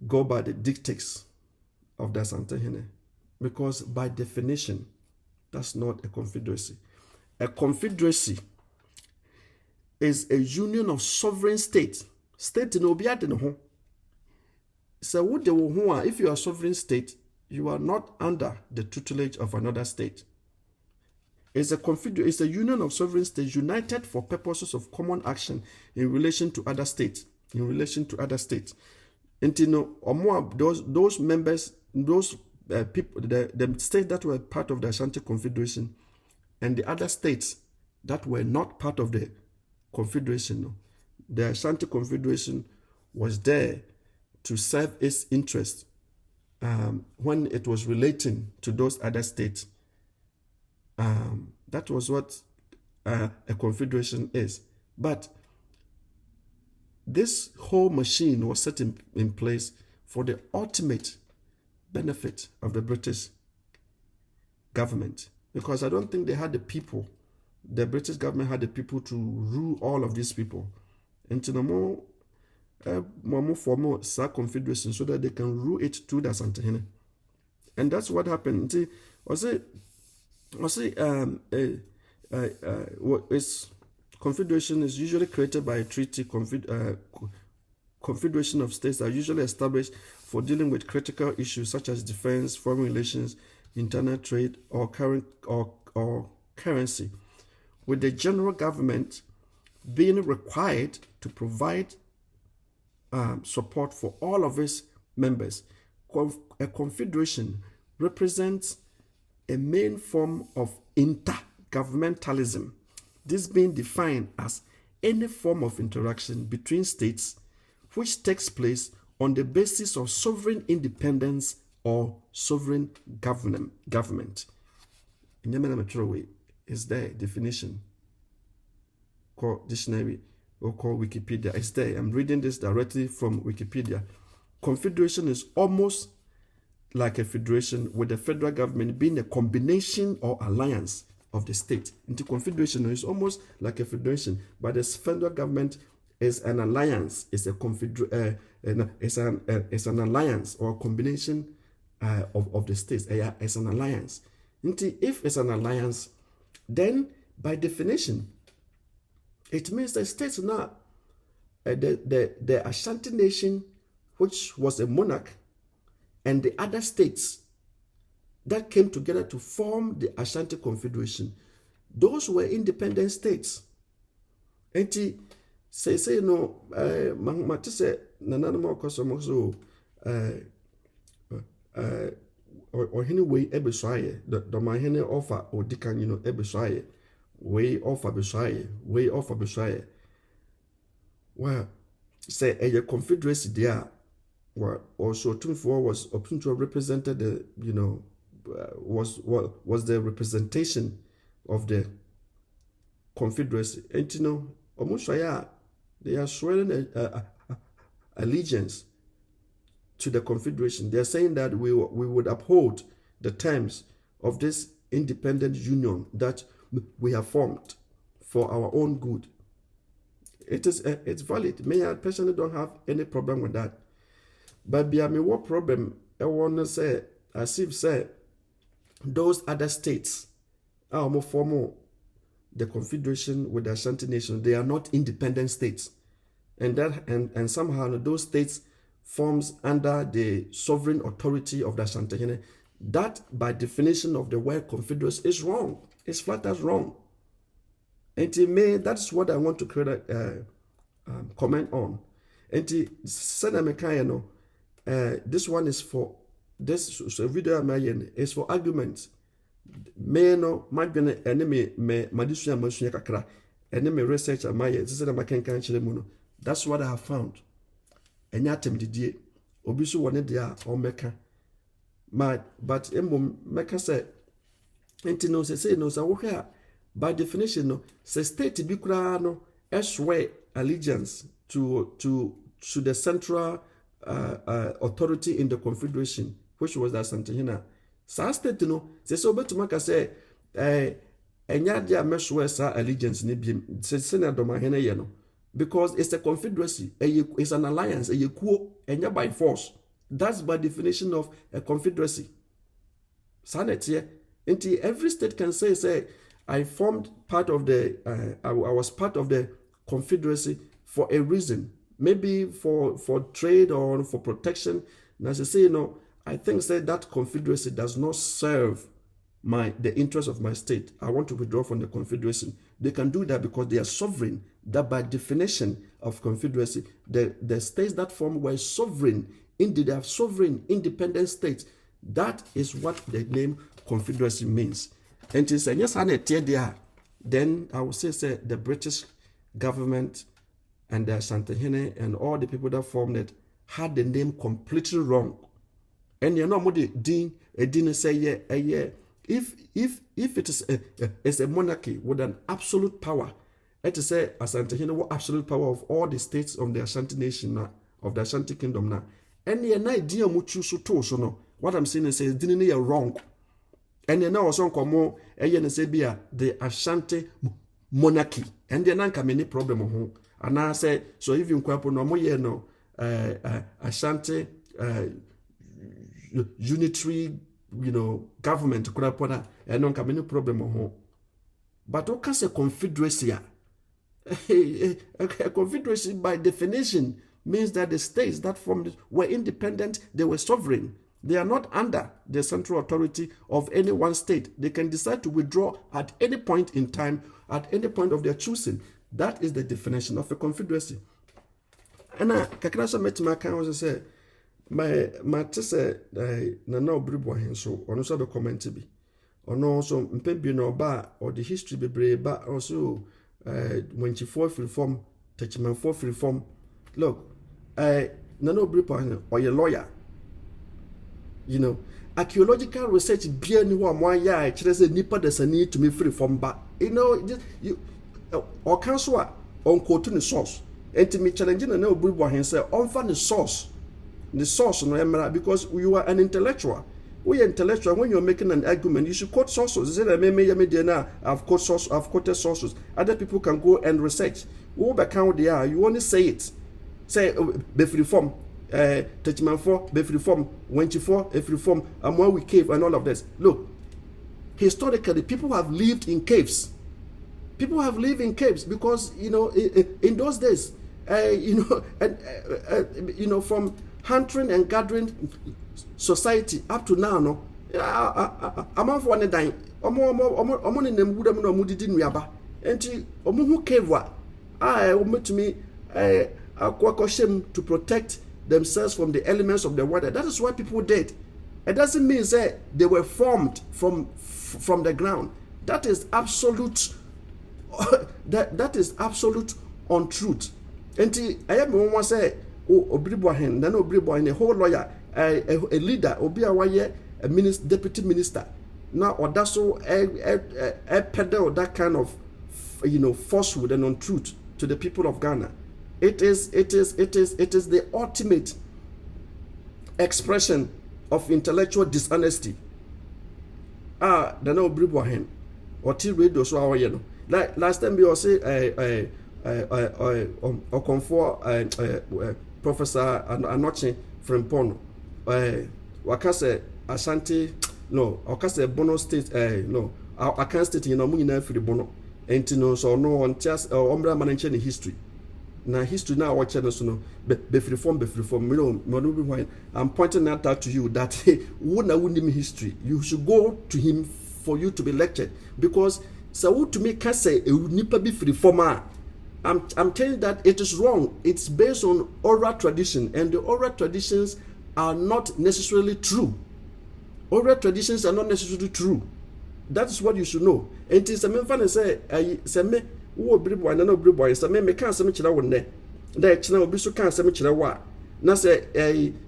go by the dictates of the Asantehene, because by definition that's not a confederacy. A confederacy is a union of sovereign states. State in obiade no ho. So what they will if you are a sovereign state, you are not under the tutelage of another state. It's a union of sovereign states united for purposes of common action in relation to other states. And those members, those people, the states that were part of the Ashanti Confederation, and the other states that were not part of the Confederation, the Ashanti Confederation was there to serve its interest when it was relating to those other states. That was what a confederation is. But this whole machine was set in place for the ultimate benefit of the British government, because I don't think they had the people. The British government had the people to rule all of these people. And Mamu form sa confederation so that they can rule it through the Asantehene. And that's what happened. Confederation is usually created by a treaty. Confederation of states are usually established for dealing with critical issues such as defense, foreign relations, internal trade, or currency, with the general government being required to provide support for all of its members. A confederation represents a main form of intergovernmentalism, this being defined as any form of interaction between states which takes place on the basis of sovereign independence or sovereign government. Is there definition? Called dictionary or called Wikipedia. It's there. I'm reading this directly from Wikipedia. Confederation is almost like a federation, with the federal government being a combination or alliance of the state. Into confederation is almost like a federation, but the federal government is an alliance. It's an alliance or a combination of the states. It's an alliance. If it's an alliance, then by definition, it means the states now, the Ashanti nation, which was a monarch, and the other states that came together to form the Ashanti Confederation, those were independent states. And say no, matise nananamo kosomoso Oheneway ebeswaye, Dormaahene offer odikan ebeswaye, way offer beswaye, way offer beswaye. Well, say a confederacy there. Well, also Tunfor was Opunto represented the was the representation of the confederacy. And almost they are swearing allegiance to the confederation. They are saying that we would uphold the terms of this independent union that we have formed for our own good. It's valid. Me, I personally don't have any problem with that. But what problem I want to say, as if say those other states are more formal the confederation with the Ashanti nation, they are not independent states, and somehow those states forms under the sovereign authority of the Asantehene. That by definition of the word confederacy is wrong. It's flat as wrong. And that's what I want to create a comment on. And this one is for this video is for arguments. Me no madwene enemy me madisua masuya kakra enemy research amaye sese na makenkan chire mu no. That's what I have found. Enya temdidie obi so wone de a o meka but emom meka say enti no say no so wo hwe by definition no say state bi kura no swear allegiance to the central authority in the confederation, which was the Asantehene. Sa state no say so betuma ka say enya dia meswe sa allegiance ne biem say na Dormaahene ye no, because it's a confederacy, it's an alliance, enya by force. That's by definition of a confederacy. Sanity. Until every state can say I formed part of the I was part of the confederacy for a reason, maybe for trade or for protection. And as I say, I think that confederacy does not serve the interest of my state. I want to withdraw from the confederation. They can do that because they are sovereign. That by definition of confederacy, the states that form were sovereign. Indeed, they are sovereign, independent states. That is what the name confederacy means. And to say yes, then I would say the British government and the Asantehene and all the people that formed it had the name completely wrong. And you know what they didn't say if it is a monarchy with an absolute power, it is say Asantehene what absolute power of all the states of the Ashanti nation now, of the Ashanti kingdom now. And the idea much so no. What I'm saying is didn't hear wrong. And then also come the Ashanti monarchy. And then come any problem. And I say, so even kwapo no mo ye no Ashanti unitary, government kurapona and no come problem ho. But what can say confederacy? A confederacy by definition means that the states that formed were independent, they were sovereign. They are not under the central authority of any one state. They can decide to withdraw at any point in time, at any point of their choosing. That is the definition of a confederacy. And kakra so metima kan was say my tese na obribwa so ono so be comment bi. Ono so mpembi no ba or the history bebre ba also when she fall reform, touchman for reform. Look, na obribwa or your lawyer. Archaeological research bia ni ho mo ya kire se nipa da sani to me free from ba. Or council on quote the source. And me challenging na obribwa hen say on fa the source. The source no emra because you are an intellectual. We are intellectual. When you're making an argument, you should quote sources. I've quoted sources. Other people can go and research. Who back count they are, you only say it. Say Bef reform, Touchman for Bef reform, Wenchi for F reform, and when we cave and all of this. Look, historically, people have lived in caves. People have lived in caves because in those days, from hunting and gathering society up to now, no, among for one dying, omo in them would have no moody didn't yaba. And omu cave wa, to me, to protect themselves from the elements of the weather. That is what people did. It doesn't mean that they were formed from the ground. That is absolute. that is absolute untruth. And I am one say, Obribwahen, then Obribwahen, a whole lawyer, a leader, Obiawaye, a deputy minister. Now, or that's so a peddle that kind of falsehood and untruth to the people of Ghana. It is the ultimate expression of intellectual dishonesty. Then Obribwahen, or T radio so our yellow. Like last time we also say Professor Anoche from Pono. Wakase Ashanti no, Wakase Bono State no, I can't state Muna for the Bono. And so no on just Ombra managing history. Now history now watch channel so no be reform. I'm pointing that out to you that wouldn't history. You should go to him for you to be lectured because so to me can say nipa be free former. I'm telling you that it is wrong. It's based on oral tradition, and the oral traditions are not necessarily true. Oral traditions are not necessarily true. That is what you should know. And it is a man fan say me wo briboy na no briboy say me can say me kira won ne. Da kira obi so kan say me kira wa. Na say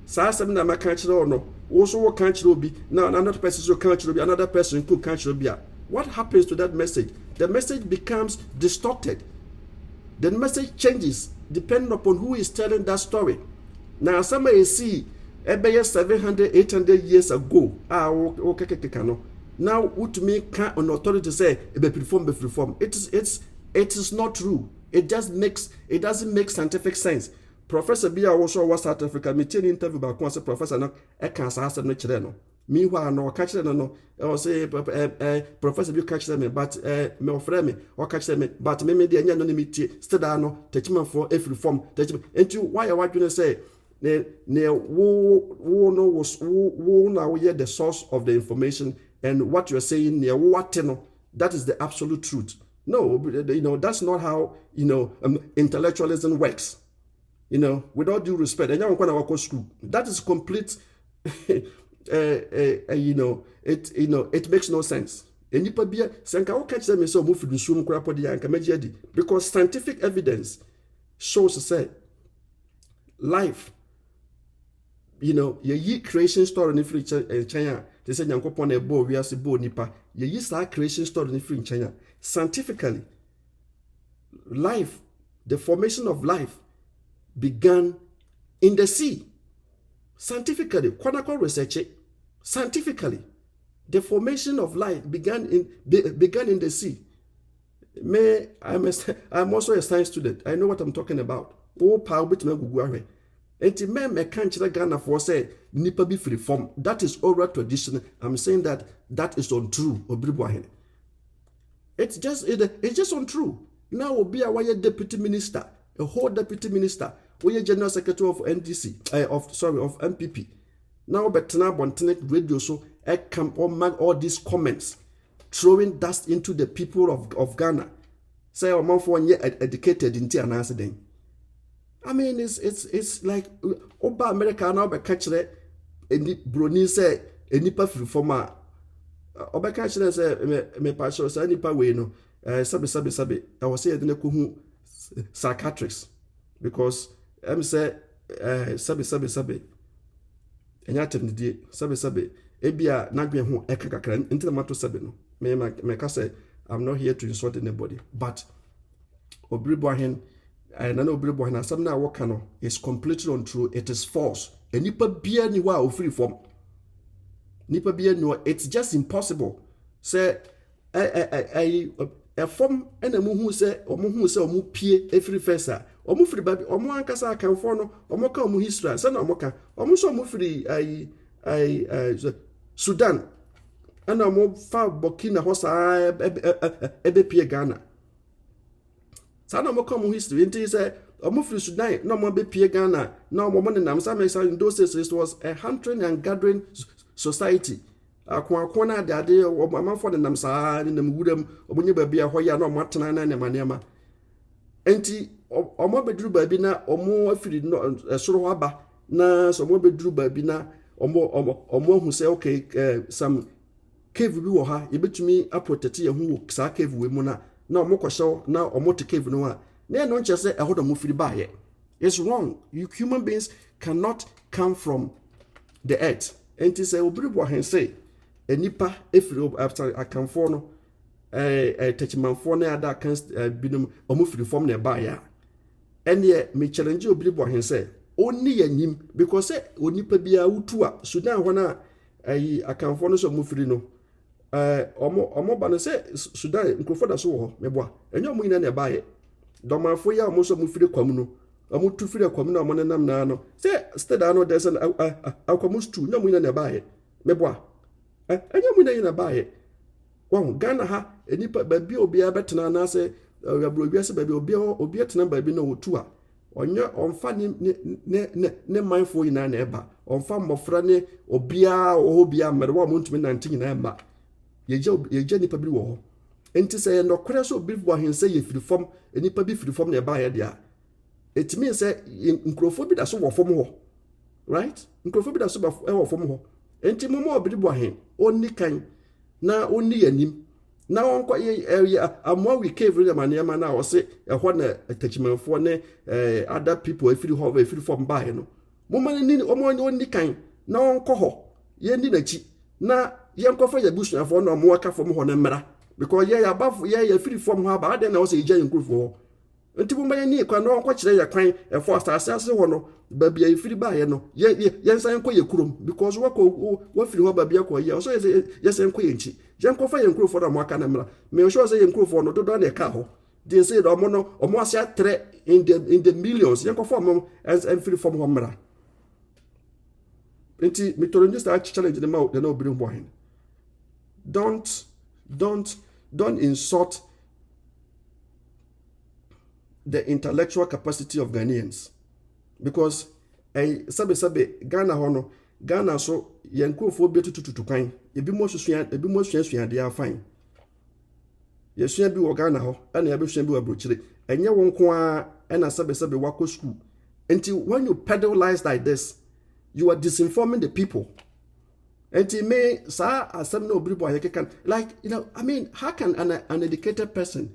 sa asem na ma kan kira no. Wo so wo kan kira obi. Now another person so kan kira obi, another person could kan kira obi. What happens to that message? The message becomes distorted. The message changes depending upon who is telling that story. Now, somebody see 700, 800 years ago. Now, what me can an authority say reform? It is not true. It doesn't make scientific sense. Professor Bia also was South Africa. Me take interview about Professor no. I can't say no chile no. Meanwhile, no catch no. I say Professor Bia catch me, but me offer me or catch me, but me the anonymity still there no. Teach me for every reform. Teach me. And you why I want you to say who now hear the source of the information and what you are saying near what that is the absolute truth. No, that's not how intellectualism works. With all due respect, and you want to school. That is complete. It makes no sense. Because scientific evidence shows say life. Ye creation story in China. They say Yankopon a bo we are bo nipa. Ye start creation story in China. Scientifically, life, the formation of life began in the sea. Scientifically, Kwanako research it. Scientifically, the formation of life began in the sea. I'm also a science student. I know what I'm talking about. Oh, power bit me gugu. Enti me can't chira Ghana for say nipa be free form. That is oral tradition. I'm saying that is untrue. Obribwahene. It's just untrue. Now will be a wire deputy minister, a whole deputy minister, we general secretary of NDC, of MPP. Now Bettina Bontenet radio so I come on man all these comments, throwing dust into the people of Ghana. Say a month 1 year educated in Tia Nasiding. I mean, it's like Oba America now be catch it. Any Bruni say any path reformer. Oba catch it say me pastor say any pa way no. Sabi. I was saying the kuhu psychiatrists because I'm say sabi. Enya temdie sabi. Ebia nagbe ho eka kakra nti na mato sabi no. Me ka say I'm not here to insult anybody, but Obribwahene and an Obribwahene asam na woka no is completely untrue. It is false. Nipa bia ni wa free form. Nipa bia no, it's just impossible. Say a form and a muhu say omu pie every fesa. Omu free baby, omu ankasa kan for no, omu ka omu history, sana omu ka. Omu so omu free Sudan. And omu fa Burkina Faso ebe pie Ghana. Sana omu ka omu history. Inti say omu free Sudan, no omu be pie Ghana. No omu money nam sa in those days it was a hunting and gathering society. Akwana ade amafo de nam saa ne nam wudam omunye baabi a hoya na omatena na ne manema enti omo beduru baabi na omo afiri soro aba na so omo beduru baabi na omo hu say okay some cave bi wo ha yebetumi aprotect ye hu saa cave we mu na omo kwhyew na omo te cave no a na no nche say ehodo mo firi baaye. It's wrong. You human beings cannot come from the earth. Enti say Obribwahene say enipa efiri after akanfo no techimanfo na ada kan binum omufiri form na ba ya ene me challenge Obribwahene say oni yanim because say onipa bia wutu a Sudan hona akanfo no so omufiri no omo ba no say Sudan nkrofo da so wo meboa enye omo ina na ba ye domafo ya omo so omufiri kwam no omo tu firi kwam no omo nenam na no say stada no there's an akwamustu no omo ina na ba ye meboa anya mu na yina baaye won Ghana ha enipa baabi obia betena na se abrobi ase baabi obia tena baabi na wotu a onye onfa ne mindful ina na eba onfa mmofra ne obia obia mere wa montumi nante na ema yeje nipa bi wo ho enti se no kwere so Obribwahene se ye firi fom enipa bi firi fom na baaye dia it means say nkrofo bi da so wo fom ho right nkrofo bi da so wo fom ho enti momo Obribwahene oni kan na oni yanim na onko ye amwa we cave re manema na o se eho na tachimanfo ne other people efiri from bae no momo ni oni kan na onko ho ye ni nachi na ye nkofa ya busuafo na mo aka from ho na mra because ye abafo ye efiri from ho ba ade na o se ija nkrofo enti momo ni kwa na onko kire ya kwan efo asase ho no baby ya ifiri bae no ye nsan ko ye kurom because wa firi ho baby ko ye so ye sen ko ye nchi je nkofa ye nkrofo na mo aka na mra me sure say ye nkrofo no dodo na ka ho they say omo no omo asia tre in the millions ye nkofa omo and firi from ho mra enti me to just challenge them out na Obribwahene don't insult the intellectual capacity of Ghanaians. Because sabe Ghana hono Ghana so yankofo bi tututu kwan ebi mo suan de afan yesuan bi wo Ghana ho ana ya be suan bi wo abrochire enye won ko a na sabe wako school. Until when you peddle lies like this, you are disinforming the people. Until me sa asem na Obribwahene can, like, you know, I mean, how can an educated person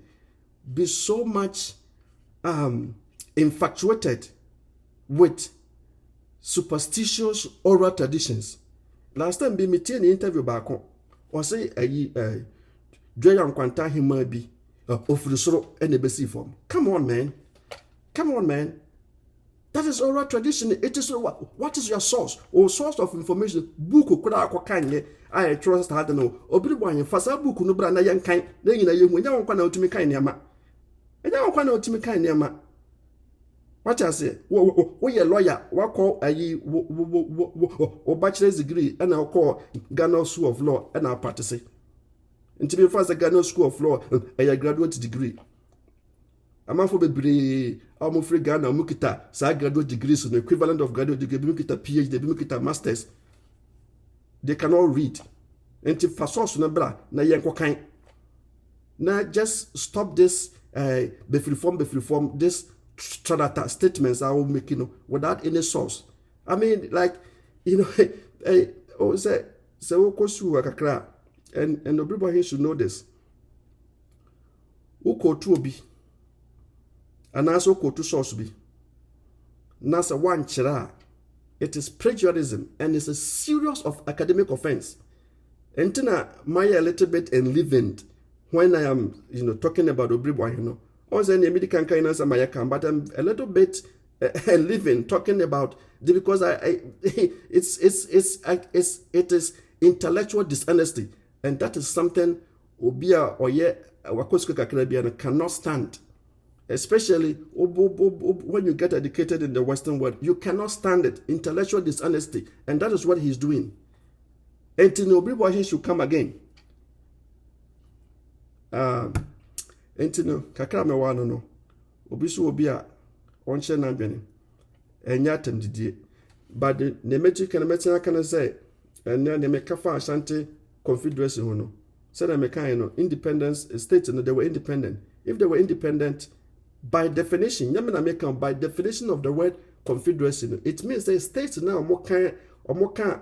be so much infatuated with superstitious oral traditions? Last time be meeting an interview back or say Dwaya Nkwanta hima bi ofuru soro ene besi form. Come on man. That is oral tradition. It is what is your source or source of information? Book kura akokanye I trust hard no. Obiri bwan fasa book no bra na yankan na nyina yehu nya won kwa na otumi kan niama. Nya won kwa na otumi kan niama. What I say? We a lawyer. What call a bachelor's degree and I'll call Ghana School of Law and I'll practice. And to be first, a Ghana School of Law a graduate degree. I'm for the I'm free Ghana Mukita, so graduate degrees, the equivalent of graduate degree, Mukita PhD, Mukita Masters. They cannot read. And to fasos number, na yanko kind. Now just stop this reform, this statements I will make, without any source. I mean, like, say kakra, and everybody should know this. Uko tuobi, and also uko tu source bi. Nasa one chira. It is plagiarism and it's a serious of academic offense. And then my a little bit enlivened when I am, talking about Obribwa, Also, any medical kindness and my account, but I'm a little bit living talking about because it is intellectual dishonesty, and that is something Obia or Wakosko Caribbean cannot stand. Especially when you get educated in the Western world, you cannot stand it. Intellectual dishonesty, and that is what he's doing. And Obri should come again. Entino kakra me wa no obi so obi a onche na dwene enya atem didie but the nemechi kan metina kan say enya ne meka fa Ashanti Confederacy ho no said me kan independence states no they were independent. If they were independent by definition nyame na by definition of the word Confederacy it means the states now mo kan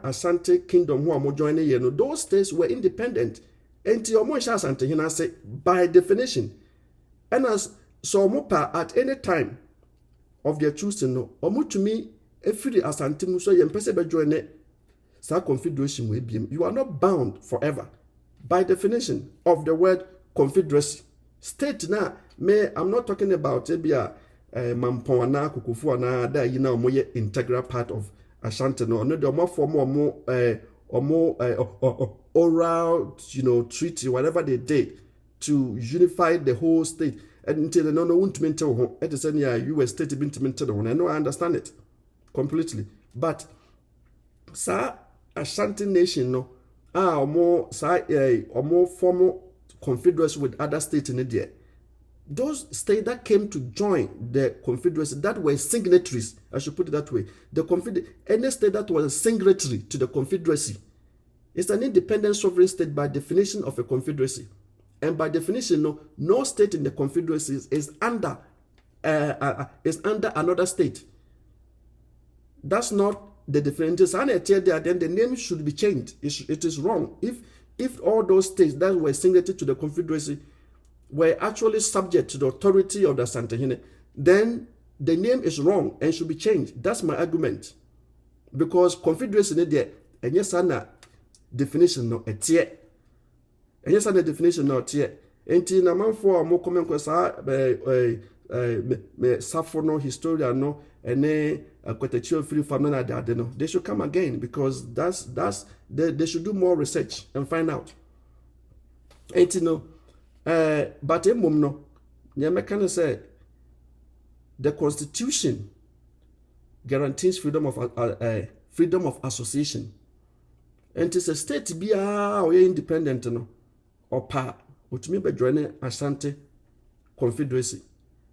Ashanti kingdom ho mo join ye no those states were independent. Enti omo sha Asantehene ase by definition. And as so mopa at any time of their choosing no omo to me efiri Asante mu so yempese be join sa Confederation we biem. You are not bound forever by definition of the word Confederacy. State na me I'm not talking about ebia mampon na kukufu na da yi na omo ye integral part of Ashanti no the omo form oral, treaty, whatever they did to unify the whole state. And until they don't want to maintain it is any US state been to maintain one. I know I understand it completely. But Ashanti nation no or more formal confederacy with other states in India. Those states that came to join the Confederacy that were signatories, I should put it that way. Any state that was a signatory to the Confederacy is an independent sovereign state by definition of a confederacy. And by definition, no state in the Confederacy is under another state. That's not the definition. Then the name should be changed. It is wrong. If all those states that were signatory to the Confederacy were actually subject to the authority of the Asantehene, then the name is wrong and should be changed. That's my argument. Because Confederacy in there, and yes, definition no etie. And yes, definition no etie. Enti na manfo mo komen ko sa me safo no historian no ene akwatechi free family na dade no. They should come again because they should do more research and find out. Enti no but emom no nyame kan say the constitution guarantees freedom of association. And it's a state bia or independent no or pa otumi be join Ashanti Confederacy.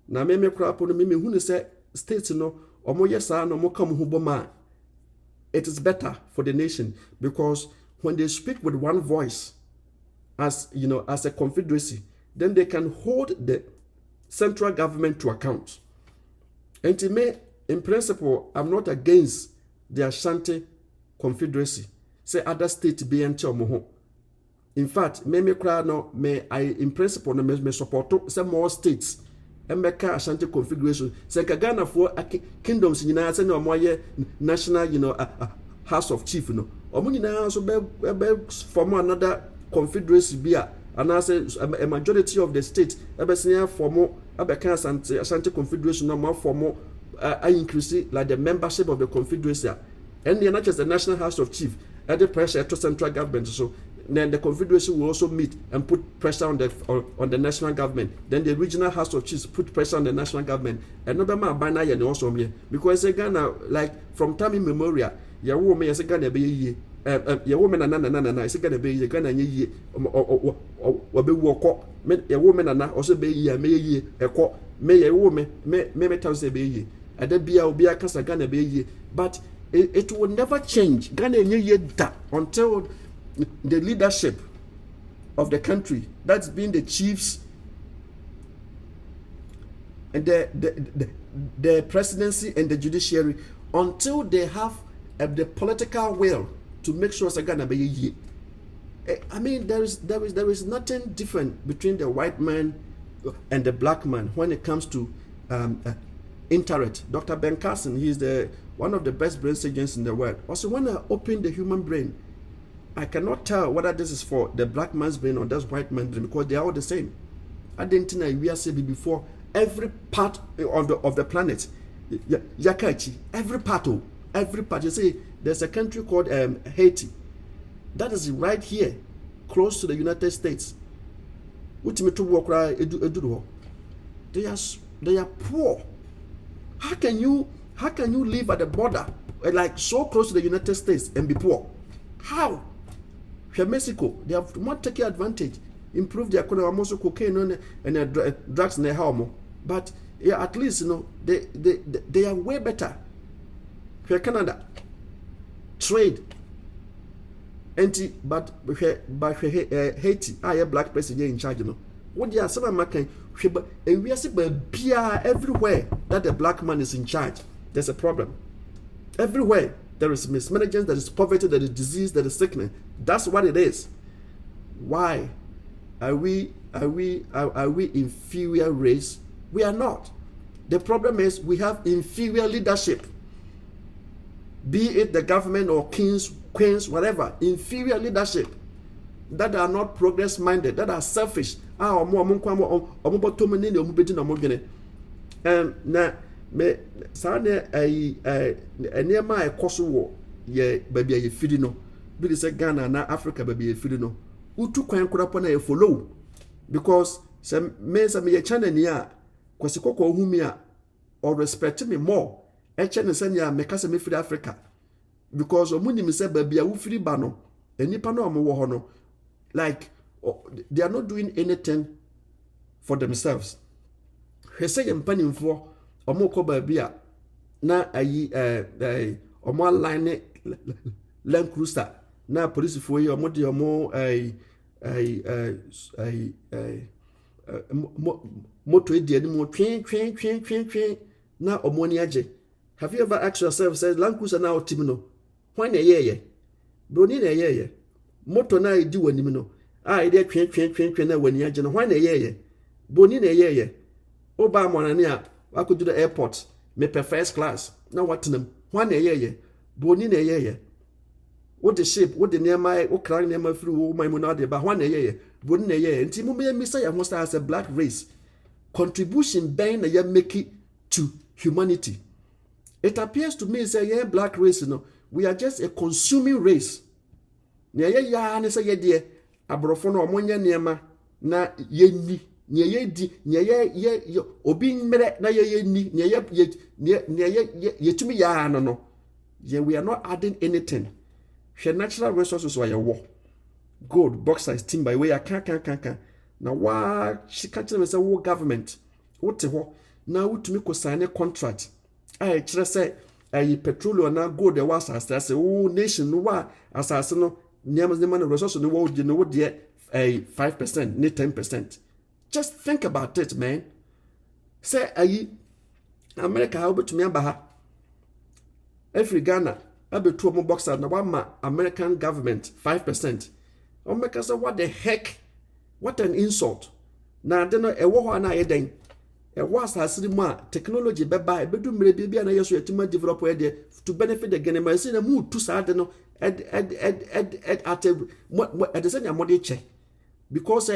Na me kura po no me hu ne say state no omo yesa no mo kam hu boma. It is better for the nation because when they speak with one voice as a confederacy, then they can hold the central government to account. And to me, in principle, I'm not against the Ashanti Confederacy. Say other states be enter. In fact, in principle, me support some more states. And make Ashanti Confederation. Say Ghana for kingdoms in United no more national, House of Chief no. Omunina so be form another confederacy bia. And I say a majority of the states, form Ashanti Confederation no more form I increase like the membership of the Confederacy, and not just the National House of Chiefs, at the pressure to central government. So then the Confederacy will also meet and put pressure on the national government. Then the regional House of Chiefs put pressure on the national government. And no matter by now, also me because Ghana, like from time immemorial, your woman is a Ghana be your woman and is a Ghana be Ghana ye or be walk your woman and also be ye may ye a court may a woman may tell say be ye and then be a casa Ghana be ye, but it will never change Ghana ye that until the leadership of the country, that's been the chiefs and the presidency and the judiciary, until they have the political will to make sure Ghana be ye. I mean, there is nothing different between the white man and the black man when it comes to intellect. Dr. Ben Carson, he's one of the best brain surgeons in the world. Also, when I open the human brain, I cannot tell whether this is for the black man's brain or that's white man's brain because they are all the same. I didn't know we are saying before every part of the planet, Yakachi, every part. You see, there's a country called Haiti, that is right here, close to the United States. They are poor. How can you live at the border, like so close to the United States, and be poor? How? Mexico, they have not taken advantage, improve their economy, also cocaine and drugs in their home. But yeah, at least they are way better. Canada, trade, but Haiti, I a black person here in charge. What they are some American, and we are seeing everywhere that the black man is in charge. There's a problem. Everywhere. There is mismanagement, there is poverty, there is disease, there is sickness. That's what it is. Why are we inferior race? We are not. The problem is we have inferior leadership. Be it the government or kings, queens, whatever. Inferior leadership that are not progress minded, that are selfish. Me sane enema ekoso wo ye babia ye fidi no bi de se Ghana na Africa babia ye fidi no utu kwan korapo na ye follow because me ye channel ni a kwasi kokko ohumi a or respect me more e che ne se ni a me kase me fidi Africa because omuni me se babia wo fidi ba no enipa na omo wo ho no like they are not doing anything for themselves. Hwese ye mpanimfo omo ko babia na ayi omo line Land Cruiser na police fo yi omo de omo moto edi ani mo twen na omo ni age. Have you ever asked yourself, says Land Cruiser na otim no when na yeye broni na yeye moto na edi wanim no a ide twen na wani age no when na yeye broni na yeye oba mo na ne a I could do the airport, me per first class. Now what to them? One a year, boni a year. What the ship, what the near my, what crying near my through my monade, but one a year, boni a year. And Timmy Messiah must as a black race. Contribution bang a year make it to humanity. It appears to me, say, yeah, black race, we are just a consuming race. Near ya, and say, yeah, dear, a brofono or monya near na ye nye di nye obi mere na ye ni ye tumi ya no we are not adding anything. Share natural resources were your war gold bauxite timber we are can na wa she catch them say war government what ho na wutumi ko sign a contract ai kire say ai petroleum na gold e was as o nation no wa asase no niam the man resources no wo no wo de 5% ne 10%. Just think about it, man. Say, America, how about me? Every Ghana, I be 2 more boxers. Now, one American government 5%. America say, what the heck? What an insult! Now, I don't know. A war na eden. A was has more technology. Bye. Be do maybe na yesu etima develop to benefit the Ghana. I say the mood too sad. No, at the same time, check because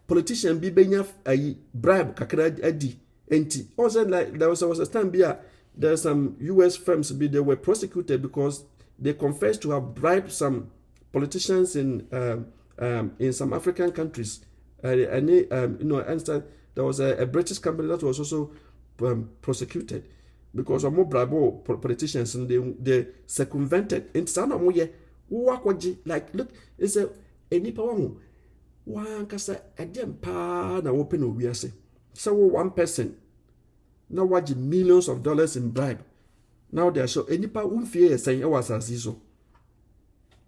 politician be benya a bribe kakra adi enti also like there was a time bia there's some US firms, they were prosecuted because they confessed to have bribed some politicians in some African countries. And there was a British company that was also prosecuted because of more bribed politicians, and they circumvented. And some like, look, it's a nipa one kasa again pa na open owiase. So one person now watch millions of dollars in bribe. Now they are so enipa umfie saying was so.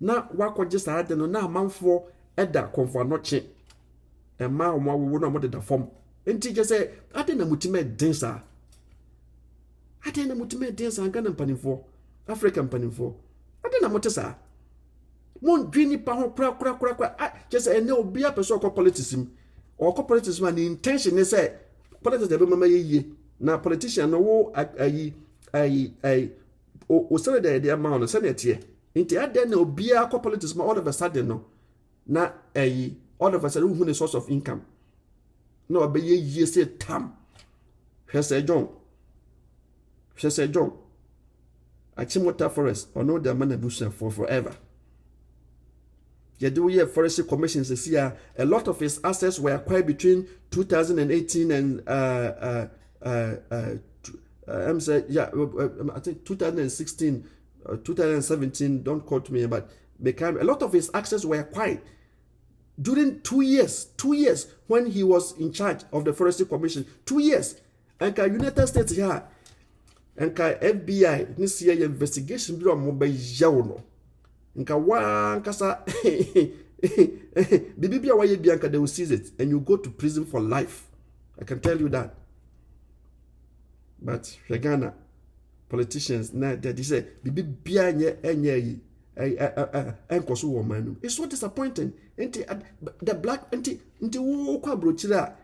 Na wakwaje saa de no na amanfo eda konfo anoche. E ma omo wo no mo de da form. Enti je say ade na mutime den saa. Ade na mutime den saa Ghana mpanimfo, African mpanimfo. Ade na mote saa. Mon dwini pa ho kura. Je say ene obi apeso ko politics im. O ko politics man the intention is say politics dey be mama ye. Na politician no wo o sele de amount no sele tie. Inti ade na obi akọ politics ma all of a sudden no na all of a sudden who the source of income. No obeye ye say tam. Hwese John. Achimota Forest or no the man abusa for forever. Yeduye Forestry Commission says here a lot of his assets were acquired between 2018 and I think 2016, 2017. Don't quote me, but became a lot of his assets were acquired during 2 years. 2 years when he was in charge of the Forestry Commission. 2 years, and United States here, and FBI this year investigation bureau mobile yawno. Nka wa kasa bibibia wa ye bianka they will seize it and you go to prison for life. I can tell you that. But Ghana politicians now they say bibibia enye yi enkoso wo manu. It's so disappointing. The black nti wo kwa brochira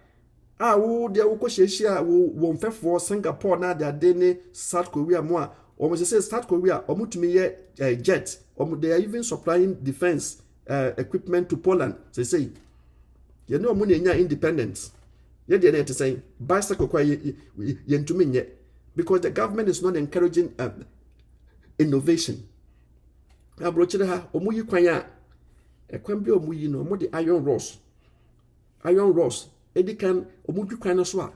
wo de wo ko hyehyia wo mfefo Singapore na de ne South Korea mo a almost say South Korea omutumi ye jet. They are even supplying defense equipment to Poland. Say, you know, money independence. Yet they're saying bicycle because the government is not encouraging innovation. I brought you her omuyi kwanya a kwambi omuyi no more the iron rods. Edikan omuju kwanya so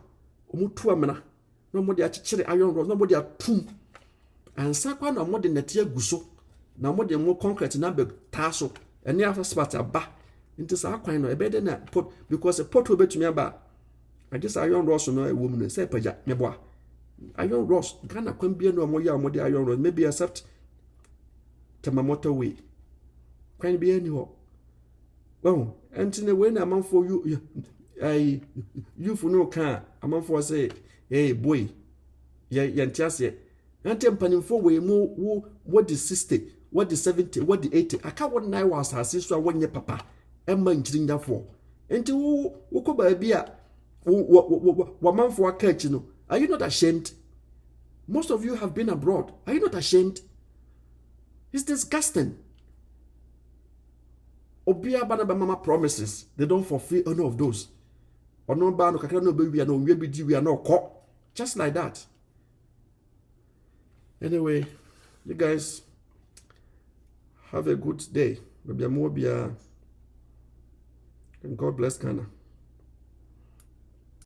omutu amena no more the achire iron rods no more the tum and sakwa no more the netia guso. Na mo de mo concrete na be taso ene afa spot aba into sa kwan no e be de na pot because a pot obetumi aba I just iron rods no e woman say paja meboa iron rods Ghana kwan bia no mo ya mo de iron rods maybe accept Tamamoto way kwan bia ni ho well entine we na amanfo you for no can amanfo say hey boy ye ntiase ante mpanimfo we mu what the 60 what the 70 what the 80 aka what nine was asase so wonye papa emma nkirinja fo enti wo ko ba bia wo manfo aka achi no are you not ashamed? Most of you have been abroad. Are you not ashamed? It's disgusting. Obia bana ba mama promises they don't fulfill any of those. Ono ba no kakra no be we no we be we are not caught just like that. Anyway, you guys have a good day. And God bless Ghana.